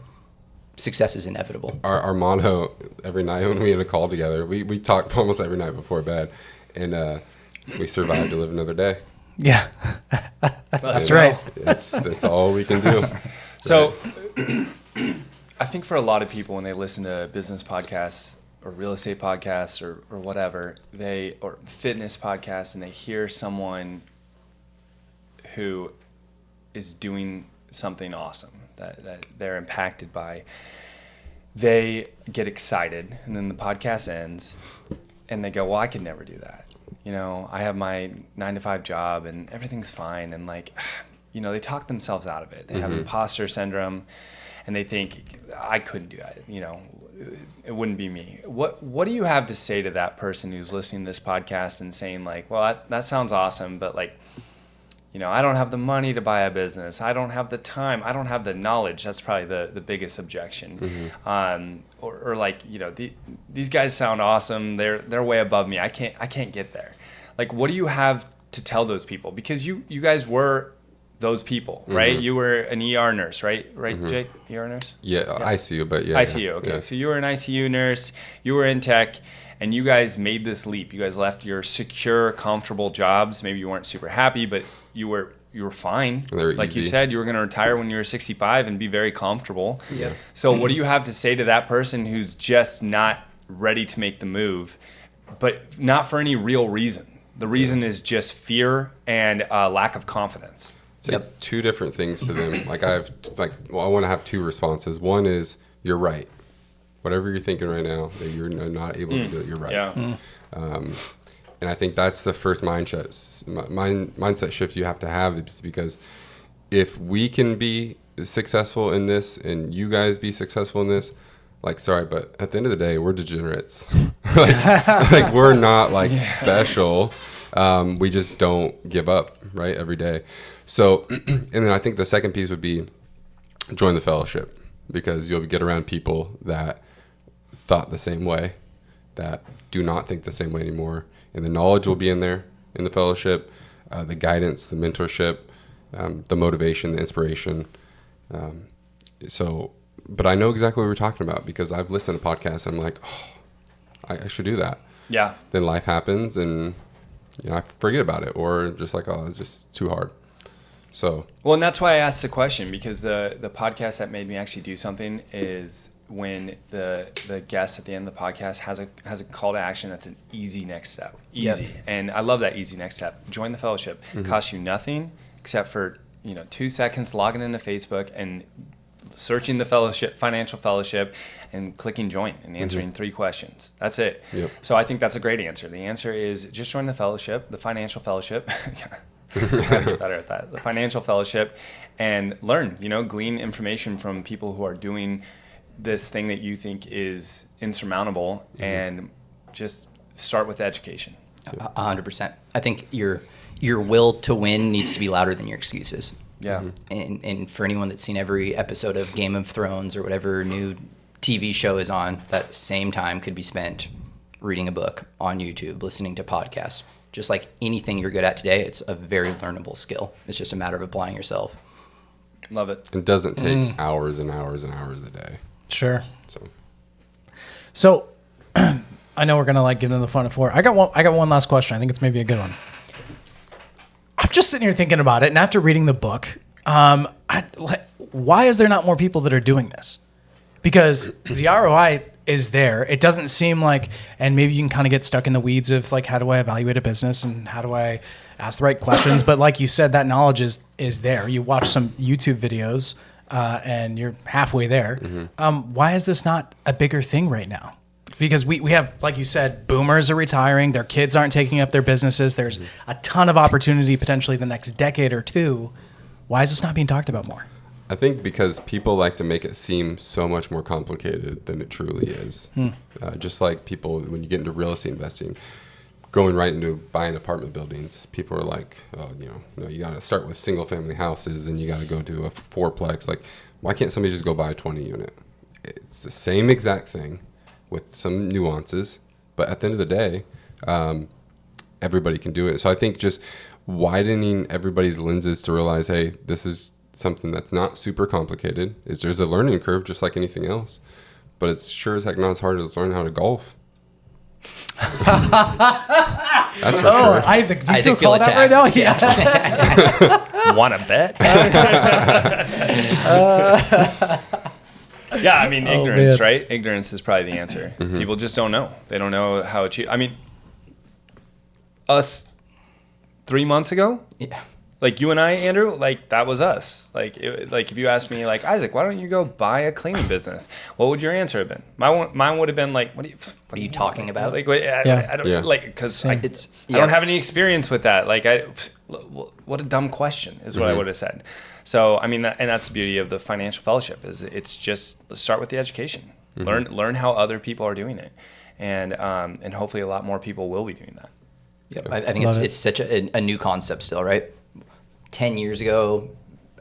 success is inevitable. Our motto every night when we had a call together, we talk almost every night before bed, and we survive to live another day. Yeah, That's right. That's all we can do. So I think for a lot of people when they listen to business podcasts or real estate podcasts or whatever, or fitness podcasts, and they hear someone who is doing something awesome that they're impacted by, they get excited, and then the podcast ends and they go, well, I could never do that. I have my 9-to-5 job and everything's fine. And they talk themselves out of it. They have imposter syndrome and they think, I couldn't do that. It wouldn't be me. What do you have to say to that person who's listening to this podcast and saying well, that sounds awesome, but I don't have the money to buy a business. I don't have the time. I don't have the knowledge. That's probably the biggest objection. These guys sound awesome. They're way above me. I can't get there. What do you have to tell those people? Because you guys were those people, right? You were an ER nurse, right? Right, Jake? ER nurse? Yeah, ICU, but yeah. ICU, okay. Yeah. So you were an ICU nurse, you were in tech, and you guys made this leap. You guys left your secure, comfortable jobs. Maybe you weren't super happy, but you were fine. Like easy. You said, you were going to retire when you were 65 and be very comfortable. Yeah. So what do you have to say to that person who's just not ready to make the move, but not for any real reason? The reason is just fear and lack of confidence. It's two different things to them. I want to have two responses. One is, you're right. Whatever you're thinking right now, that you're not able to do it, you're right. Yeah. And I think that's the first mindset shift you have to have, is because if we can be successful in this and you guys be successful in this, sorry, but at the end of the day, we're degenerates. We're not special. We just don't give up, right, every day. So, and then I think the second piece would be join the fellowship, because you'll get around people that thought the same way, that do not think the same way anymore. And the knowledge will be in there in the fellowship, the guidance, the mentorship, the motivation, the inspiration. But I know exactly what we're talking about, because I've listened to podcasts and I'm like, I should do that. Yeah. Then life happens and I forget about it, or just it's just too hard. So. Well, and that's why I asked the question, because the podcast that made me actually do something is when the guest at the end of the podcast has a call to action that's an easy next step. Easy. Yep. And I love that easy next step. Join the fellowship. Costs you nothing except for 2 seconds logging into Facebook and searching the fellowship, financial fellowship, and clicking join and answering 3 questions. That's it. Yep. So I think that's a great answer. The answer is just join the fellowship, the financial fellowship. Gotta get better at that. The financial fellowship, and learn, glean information from people who are doing this thing that you think is insurmountable, and just start with education. 100%. I think your will to win needs to be louder than your excuses. Yeah. And for anyone that's seen every episode of Game of Thrones or whatever new TV show is on, that same time could be spent reading a book, on YouTube, listening to podcasts. Just like anything you're good at today, it's a very learnable skill. It's just a matter of applying yourself. Love it. It doesn't take hours and hours and hours a day. Sure. So I know we're gonna get into the Final Four. I got one last question. I think it's maybe a good one. I'm just sitting here thinking about it, and after reading the book, why is there not more people that are doing this? Because the ROI is there. It doesn't seem like, and maybe you can kind of get stuck in the weeds of how do I evaluate a business and how do I ask the right questions? But like you said, that knowledge is there. You watch some YouTube videos and you're halfway there. Why is this not a bigger thing right now? Because we have, like you said, boomers are retiring. Their kids aren't taking up their businesses. There's a ton of opportunity potentially the next decade or two. Why is this not being talked about more? I think because people like to make it seem so much more complicated than it truly is. Just like people, when you get into real estate investing, going right into buying apartment buildings, people are like, oh, no, you got to start with single family houses and you got to go to a 4-plex. Why can't somebody just go buy a 20 unit? It's the same exact thing with some nuances, but at the end of the day, everybody can do it. So I think just widening everybody's lenses to realize, hey, this is something that's not super complicated. There's a learning curve just like anything else, but it's sure as heck not as hard as learning how to golf. That's for sure. Isaac, do you Isaac, feel feel called out right now? attacked. Yeah. Want to bet? Yeah, I mean, ignorance, man. right? Ignorance is probably the answer. People just don't know. They don't know how to achieve. I mean, us 3 months ago, Yeah. like you and I, Andrew, like that was us. Like, like if you asked me, like, Isaac, why don't you go buy a cleaning business? What would your answer have been? Mine would have been like, what are you talking about? Like, wait, I don't Yeah. like because I Yeah. don't have any experience with that. Like, what a dumb question is what I would have said. So I mean, and that's the beauty of the financial fellowship is it's just let's start with the education, learn how other people are doing it, and hopefully a lot more people will be doing that. Yep. I think Love it. it's such a new concept still, right? 10 years ago,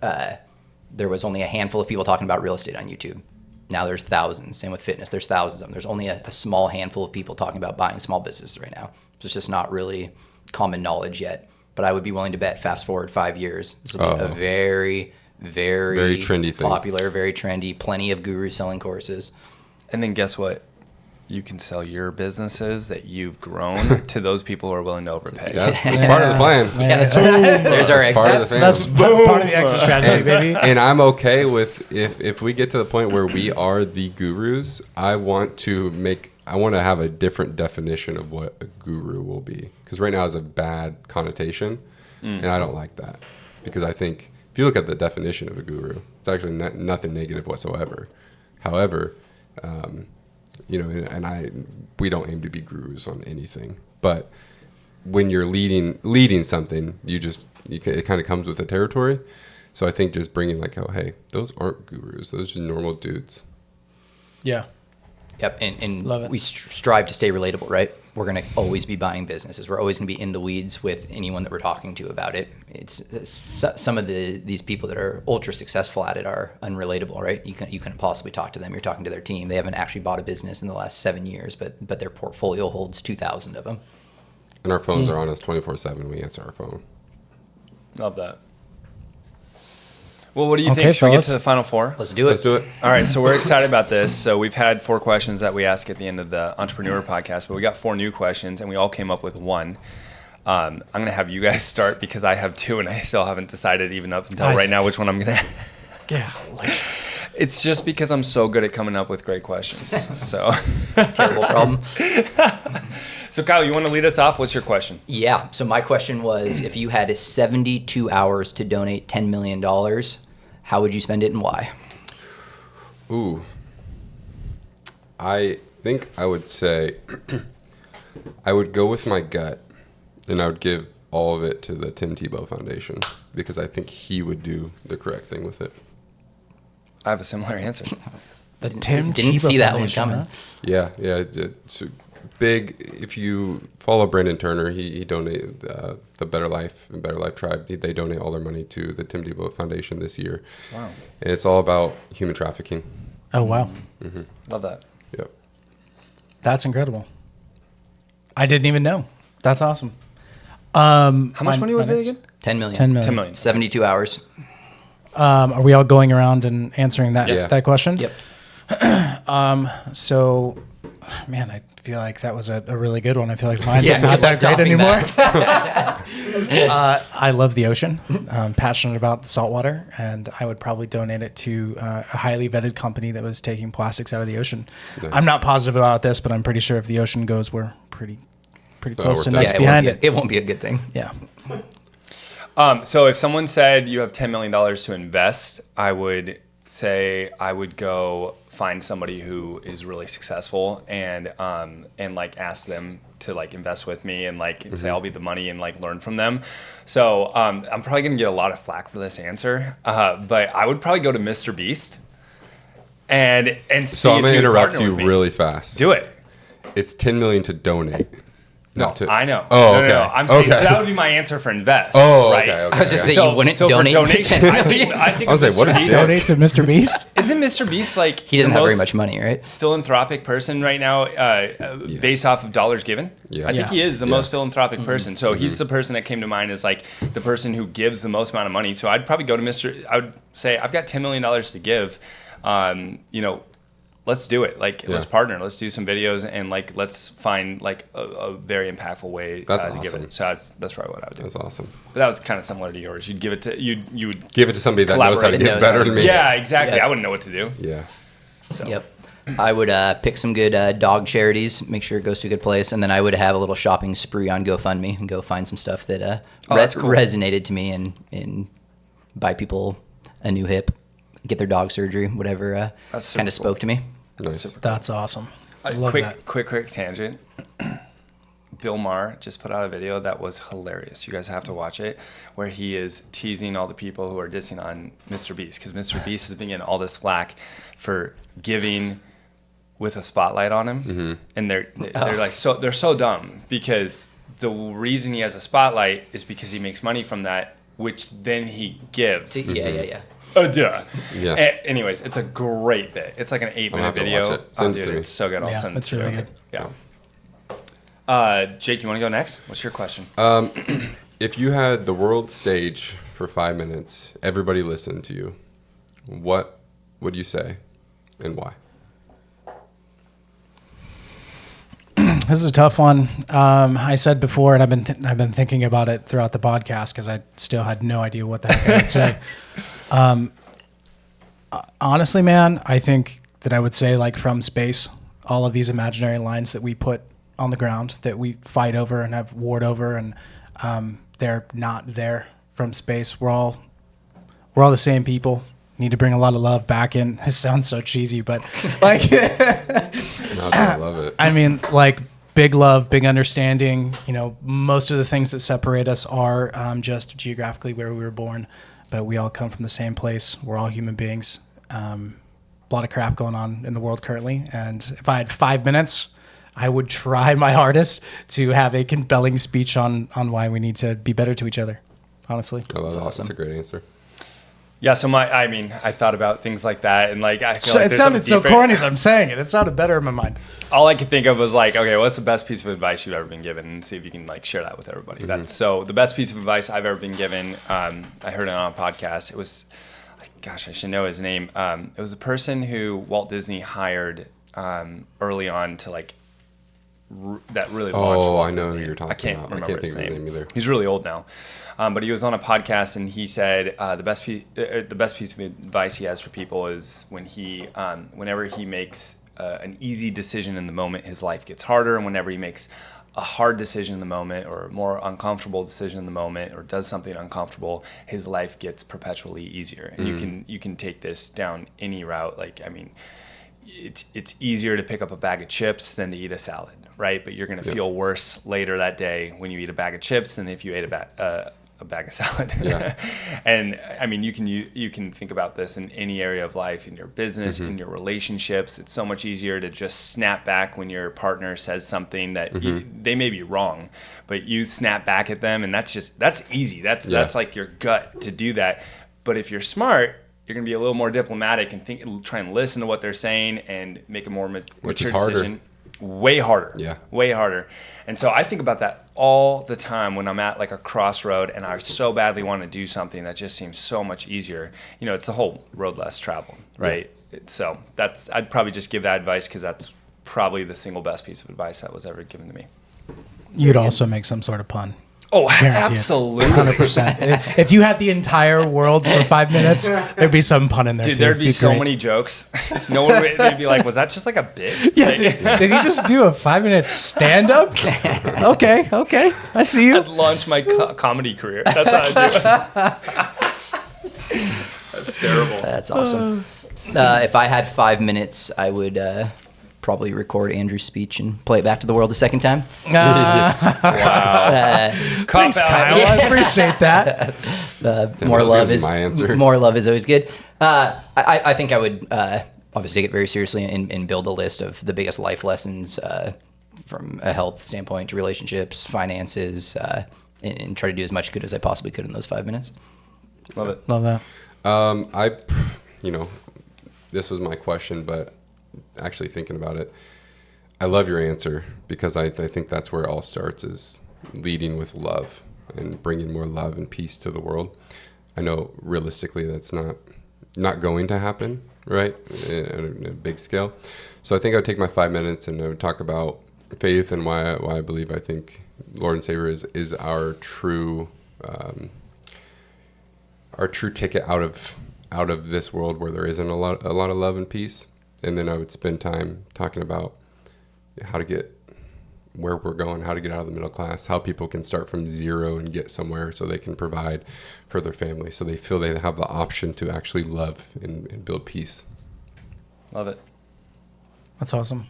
there was only a handful of people talking about real estate on YouTube. Now there's thousands. Same with fitness. There's thousands of them. There's only a small handful of people talking about buying small businesses right now. So it's just not really common knowledge yet. But I would be willing to bet fast forward 5 years, this will be a very, Very trendy thing. popular, very trendy, plenty of gurus selling courses. And then guess what? You can sell your businesses that you've grown to those people who are willing to overpay. That's part of the plan. There's our That's part of the exits. fan. That's part of the exit strategy, baby. And I'm okay with if we get to the point where we are the gurus, I want to have a different definition of what a guru will be. Because right now it's a bad connotation, and I don't like that. Because I think if you look at the definition of a guru, it's actually nothing negative whatsoever. However, we don't aim to be gurus on anything. But when you're leading something, it kind of comes with the territory. So I think just bringing like, oh, hey, those aren't gurus. Those are just normal dudes. Yeah. Yep, and Love it. we strive to stay relatable, right? We're going to always be buying businesses. We're always going to be in the weeds with anyone that we're talking to about it. It's some of these people that are ultra successful at it are unrelatable, right? You couldn't possibly talk to them. You're talking to their team. They haven't actually bought a business in the last 7 years, but their portfolio holds 2,000 of them. And our phones are on us 24/7. We answer our phone. Love that. Well, what do you Okay, think? Should we get fellas. to the final four? Let's do it. Let's do it. All right, so we're excited about this. So we've had 4 questions that we ask at the end of the Entrepreneur podcast, but we got 4 new questions, and we all came up with one. I'm going to have you guys start because I have 2, and I still haven't decided even up until right Isaac. now which one I'm going to. Yeah. It's just because I'm so good at coming up with great questions. So, Terrible problem. so Kyle, you want to lead us off? What's your question? Yeah. So my question was, if you had 72 hours to donate $10 million, how would you spend it and why? Ooh. I think I would say I would go with my gut, and I would give all of it to the Tim Tebow Foundation because I think he would do the correct thing with it. I have a similar answer. The Tim Didn't Tebow see that one Foundation, coming. huh? Yeah, it's a big. If you follow Brandon Turner, he donated the Better Life and Better Life Tribe. They donate all their money to the Tim Tebow Foundation this year. Wow. And it's all about human trafficking. Oh, wow. Love that. Yep. That's incredible. I didn't even know. That's awesome. How much money was it again? 10 million. 10 million. 10 million. 72 hours. Are we all going around and answering that Yeah. that question? Yep. So, man, I feel like that was a really good one. I feel like mine's Yeah, not good luck that great topping anymore. that. I love the ocean. I'm passionate about the saltwater, and I would probably donate it to a highly vetted company that was taking plastics out of the ocean. Nice. I'm not positive about this, but I'm pretty sure if the ocean goes, we're pretty close to we're next Yeah, behind it. It won't be a good thing. Yeah. So if someone said you have $10 million to invest, I would say I would go find somebody who is really successful and like ask them to like invest with me and like say I'll be the money and like learn from them. So I'm probably gonna get a lot of flack for this answer, but I would probably go to Mr. Beast and see So I'm if gonna he would interrupt partner you with me. really fast. Do it. It's $10 million to donate. Not to. I know. Oh, no, okay. no. I'm saying Okay. so that would be my answer for invest. Oh, right? okay. I was just okay. saying you wouldn't so donate. for donation, I think I was like, of what Mr. a Beast. dick. Donate to Mr. Beast. Isn't Mr. Beast like He doesn't the have very most much money, right? philanthropic person right now, based off of dollars given? Yeah. I think Yeah. he is the most philanthropic person. So Mm-hmm. he's the person that came to mind as like the person who gives the most amount of money. So I'd probably go to Mr. I would say I've got $10 million to give. Let's do it. Like, let's partner. Let's do some videos and like let's find like a very impactful way That's to give awesome. it. So that's probably what I would do. That's awesome. But that was kind of similar to yours. You'd give it to you would Give it to somebody that knows how to Collaborate. give Knows better how to- than me. yeah, exactly. Yeah. I wouldn't know what to do. Yeah. So. Yep. I would pick some good dog charities, make sure it goes to a good place, and then I would have a little shopping spree on GoFundMe and go find some stuff that that's cool. resonated to me and buy people a new hip, get their dog surgery, whatever That's super kind of cool. spoke to me. Nice. That's awesome. I love that. Quick tangent. Bill Maher just put out a video that was hilarious. You guys have to watch it, where he is teasing all the people who are dissing on Mr. Beast, because Mr. Beast has been getting all this flack for giving with a spotlight on him, and they're like they're so dumb because the reason he has a spotlight is because he makes money from that, which then he gives. Yeah. Duh. Yeah. Anyways, it's a great bit. It's like an 8-minute have to video. watch it. Oh, Send it dude, to me. it's so good. I'll Yeah, send it it's to really you. good. Yeah. Jake, you want to go next? What's your question? If you had the world stage for 5 minutes, everybody listened to you, what would you say and why? This is a tough one. I said before, and I've been thinking about it throughout the podcast because I still had no idea what the heck I would say. Honestly, man, I think that I would say like from space, all of these imaginary lines that we put on the ground that we fight over and have warred over, and they're not there from space. We're all the same people. Need to bring a lot of love back in. This sounds so cheesy, but like. No, I love it. I mean, like big love, big understanding. You know, most of the things that separate us are just geographically where we were born, but we all come from the same place. We're all human beings. A lot of crap going on in the world currently, and if I had 5 minutes, I would try my hardest to have a compelling speech on why we need to be better to each other. Honestly, I love that. awesome. That's a great answer. Yeah, so I thought about things like that, and like I feel so like it there's sounded so something deeper. corny as I'm saying it. It sounded better in my mind. All I could think of was like, okay, what's the best piece of advice you've ever been given, and see if you can like share that with everybody. That's so the best piece of advice I've ever been given. I heard it on a podcast. It was, gosh, I should know his name. It was a person who Walt Disney hired early on to like that really launched Oh, Walt I know who Disney. you're talking I can't about. I remember can't his think of his name either. He's really old now, but he was on a podcast and he said the best piece of advice he has for people is when whenever he makes an easy decision in the moment, his life gets harder, and whenever he makes a hard decision in the moment or a more uncomfortable decision in the moment or does something uncomfortable, his life gets perpetually easier. And you can take this down any route. Like, I mean, it's easier to pick up a bag of chips than to eat a salad, right? But you're going to feel worse later that day when you eat a bag of chips than if you ate a bag of salad. Yeah. And I mean, you can think about this in any area of life, in your business, in your relationships. It's so much easier to just snap back when your partner says something that they may be wrong, but you snap back at them, and that's easy. That's like your gut to do that. But if you're smart, you're going to be a little more diplomatic and try and listen to what they're saying and make a more mature decision. Way harder. Yeah. Way harder. And so I think about that all the time when I'm at like a crossroad and I so badly want to do something that just seems so much easier. You know, it's the whole road less traveled, right? Yeah. So I'd probably just give that advice because that's probably the single best piece of advice that was ever given to me. You'd also make some sort of pun. Oh, Guarantee it. absolutely. 100%. If you had the entire world for 5 minutes, there'd be some pun in there Dude, too. there'd be It'd so great. many jokes. No one would, they'd be like, was that just like a bit? Yeah, Like, did he just do a 5-minute stand up? Okay, I see you. I'd launch my comedy career. That's how I do it. That's terrible. That's awesome. If I had 5 minutes, I would probably record Andrew's speech and play it back to the world a second time. Wow. Thanks, Kyle. I appreciate that. More was love gonna be is my answer. More love is always good. I think I would obviously take it very seriously and build a list of the biggest life lessons from a health standpoint to relationships, finances, and try to do as much good as I possibly could in those 5 minutes. Love it. Love that. This was my question, but actually thinking about it, I love your answer because I think that's where it all starts, is leading with love and bringing more love and peace to the world. I know realistically that's not going to happen, right, in a big scale. So I think I would take my 5 minutes and I would talk about faith and why I believe I think Lord and Savior is our true ticket out of this world where there isn't a lot of love and peace. And then I would spend time talking about how to get where we're going, how to get out of the middle class, how people can start from zero and get somewhere so they can provide for their family, so they feel they have the option to actually love and build peace. Love it. That's awesome.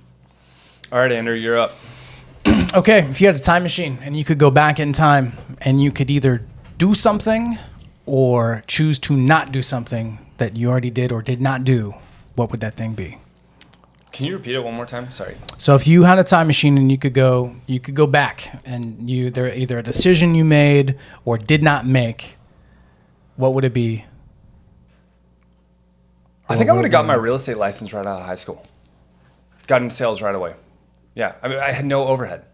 All right, Andrew, you're up. Okay, if you had a time machine and you could go back in time and you could either do something or choose to not do something that you already did or did not do, what would that thing be? Can you repeat it one more time? Sorry. So if you had a time machine and you could go back and there either a decision you made or did not make, what would it be? I think I would have got my real estate license right out of high school. Got into sales right away. Yeah, I mean, I had no overhead.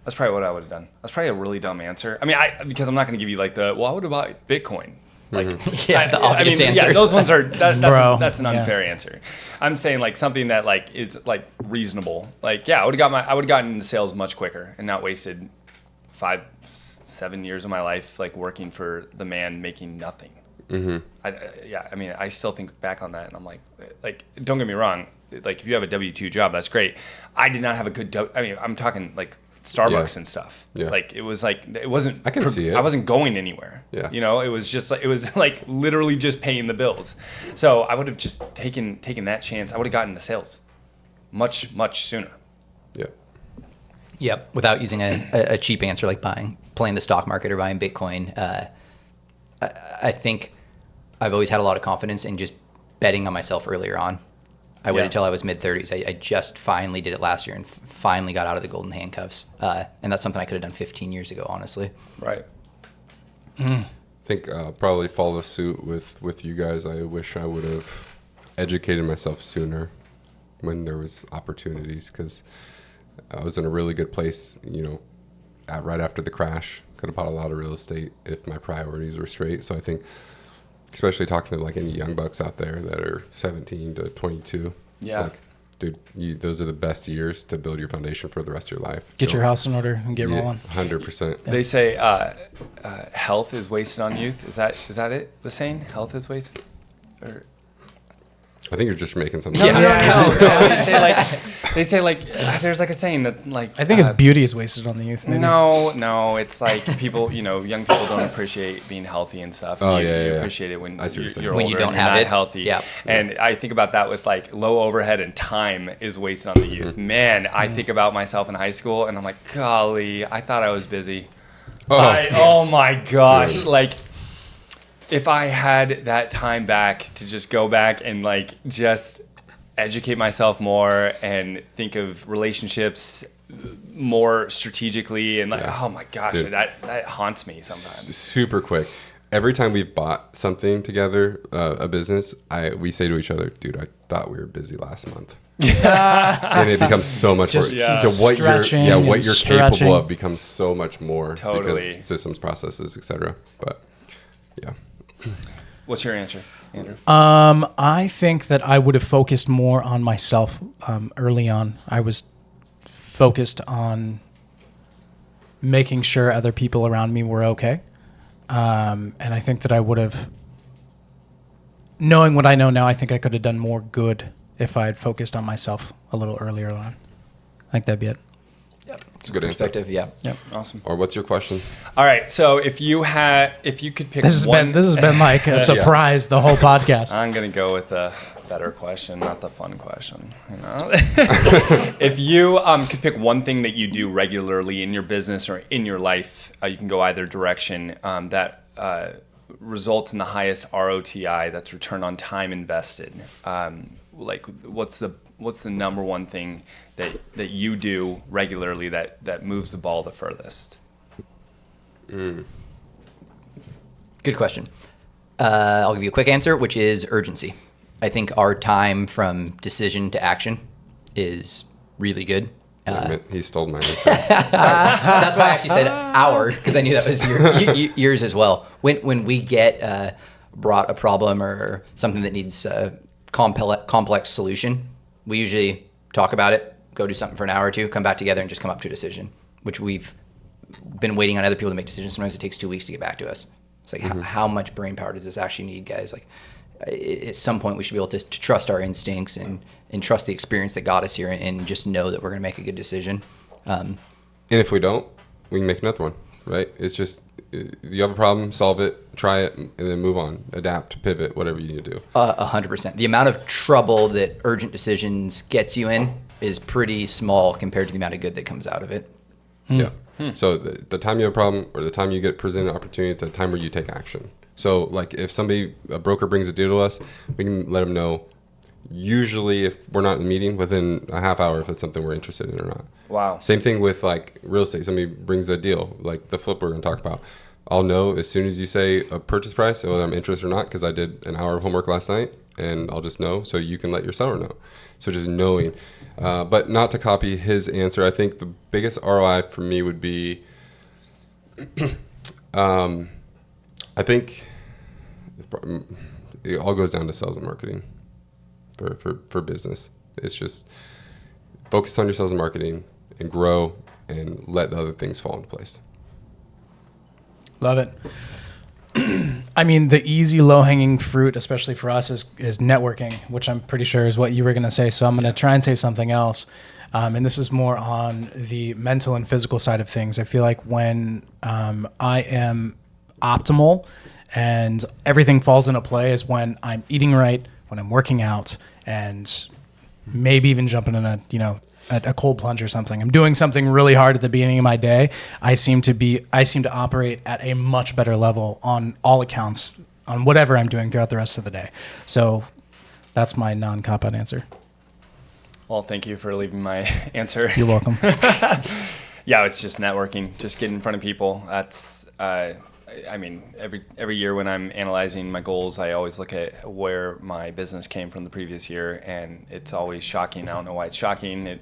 That's probably what I would have done. That's probably a really dumb answer. I mean, because I'm not going to give you like I would have bought Bitcoin. Like, The obvious answers. Yeah, those ones are that's an yeah. unfair answer. I'm saying like something that like is like reasonable. Like, yeah, I would have gotten into sales much quicker and not wasted 5-7 years of my life like working for the man making nothing. Mm-hmm. I still think back on that and I'm like, don't get me wrong. Like if you have a W-2 job, that's great. I did not have a good, I'm talking like Starbucks and stuff. Yeah. Like it wasn't, I can see it. I wasn't going anywhere. Yeah. You know, it was like literally just paying the bills. So I would have just taken that chance. I would have gotten into sales much, much sooner. Yeah. Yep, without using a cheap answer like playing the stock market or buying Bitcoin. I think I've always had a lot of confidence in just betting on myself earlier on. I waited until I was mid-30s. I just finally did it last year and finally got out of the golden handcuffs. And that's something I could have done 15 years ago, honestly. Right. I think probably follow suit with you guys. I wish I would have educated myself sooner when there was opportunities, because I was in a really good place, right after the crash. Could have bought a lot of real estate if my priorities were straight. So I think, especially talking to like any young bucks out there that are 17 to 22. Yeah. Like, dude, those are the best years to build your foundation for the rest of your life. Get your house in order and get rolling. 100%. They say health is wasted on youth. Is that it? The saying? Health is wasted? Or I think you're just making something. no. They say like there's like a saying that like I think it's beauty is wasted on the youth. Maybe. No, it's like people, young people don't appreciate being healthy and stuff. Oh, you yeah. appreciate it when I see what you're saying. you're When older you don't and you're have not it. healthy. Yeah. And I think about that with like low overhead and time is wasted on the youth. Man, I think about myself in high school and I'm like, golly, I thought I was busy. Oh my gosh. Dude. Like if I had that time back to just go back and like just educate myself more and think of relationships more strategically and like, oh my gosh, Dude. that haunts me sometimes. Super quick. Every time we've bought something together, a business, we say to each other, dude, I thought we were busy last month. And it becomes so much more. Just So what stretching you're and capable stretching. of becomes so much more. Totally. Because systems, processes, etc. But yeah. What's your answer, Andrew? I think that I would have focused more on myself early on. I was focused on making sure other people around me were okay. And I think that I would have, knowing what I know now, I think I could have done more good if I had focused on myself a little earlier on. I think that'd be it. It's a good answer. Perspective, yeah. Yep. Awesome. Or what's your question? All right. So if you could pick This has been like a surprise the whole podcast. I'm going to go with the better question, not the fun question. If you could pick one thing that you do regularly in your business or in your life, you can go either direction, that results in the highest ROTI, that's return on time invested. Like what's the number one thing that you do regularly that moves the ball the furthest? Good question. I'll give you a quick answer, which is urgency. I think our time from decision to action is really good. He stole my answer. That's why I actually said our, because I knew that was yours as well. When we get brought a problem or something that needs a complex solution, we usually talk about it, go do something for an hour or two, come back together and just come up to a decision, which we've been waiting on other people to make decisions. Sometimes it takes 2 weeks to get back to us. It's like, how much brain power does this actually need, guys? Like, at some point we should be able to trust our instincts and trust the experience that got us here and just know that we're going to make a good decision. And if we don't, we can make another one, right? It's just, you have a problem, solve it, try it, and then move on, adapt, pivot, whatever you need to do. 100%. The amount of trouble that urgent decisions gets you in is pretty small compared to the amount of good that comes out of it. Yeah. So the time you have a problem or the time you get presented an opportunity, it's the time where you take action. So like if a broker brings a deal to us, we can let them know, usually if we're not in a meeting, within a half hour if it's something we're interested in or not. Wow. Same thing with like real estate. Somebody brings a deal, like the flip we're going to talk about. I'll know as soon as you say a purchase price, whether I'm interested or not, because I did an hour of homework last night, and I'll just know so you can let your seller know. So just knowing. But not to copy his answer, I think the biggest ROI for me would be, I think it all goes down to sales and marketing for business. It's just focus on your sales and marketing and grow and let the other things fall into place. Love it. I mean, the easy low-hanging fruit, especially for us, is networking, which I'm pretty sure is what you were going to say. So I'm going to try and say something else. And this is more on the mental and physical side of things. I feel like when I am optimal and everything falls into play is when I'm eating right, when I'm working out, and maybe even jumping in a cold plunge or something. I'm doing something really hard at the beginning of my day. I seem to operate at a much better level on all accounts on whatever I'm doing throughout the rest of the day. So that's my non-cop-out answer. Well, thank you for leaving my answer. You're welcome. Yeah, it's just networking, just getting in front of people. That's, I mean, every year when I'm analyzing my goals, I always look at where my business came from the previous year, and it's always shocking. I don't know why it's shocking. It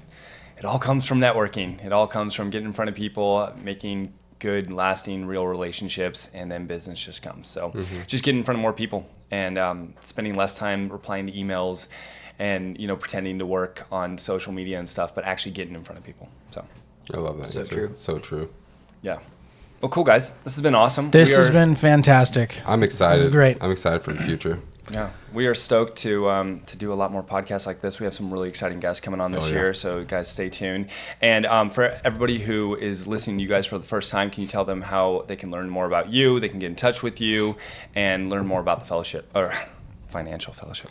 all comes from networking. It all comes from getting in front of people, making good, lasting, real relationships, and then business just comes. So just getting in front of more people and spending less time replying to emails and, pretending to work on social media and stuff, but actually getting in front of people. So I love that So answer. true. So true. yeah. Well, cool, guys. This has been awesome. This has been fantastic. I'm excited. This is great. I'm excited for the future. Yeah, we are stoked to do a lot more podcasts like this. We have some really exciting guests coming on this year, so guys, stay tuned. And for everybody who is listening to you guys for the first time, can you tell them how they can learn more about you, they can get in touch with you, and learn more about the fellowship, or financial fellowship?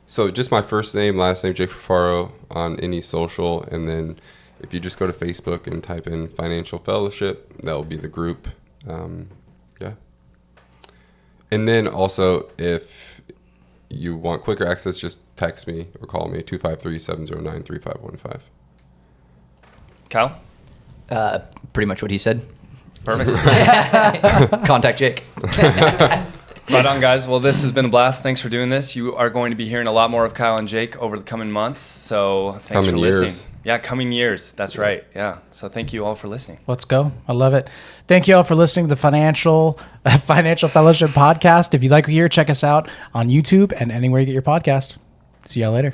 So just my first name, last name, Jake Fafaro on any social, and then if you just go to Facebook and type in Financial Fellowship, that will be the group. Yeah. And then also, if you want quicker access, just text me or call me, 253-709-3515. Kyle? Pretty much what he said. Perfect. Contact Jake. Right on, guys. Well, this has been a blast. Thanks for doing this. You are going to be hearing a lot more of Kyle and Jake over the coming months. So thanks for listening. Years. Yeah, coming years. That's right. Yeah. So thank you all for listening. Let's go. I love it. Thank you all for listening to the Financial Fellowship podcast. If you like what you hear, check us out on YouTube and anywhere you get your podcast. See y'all later.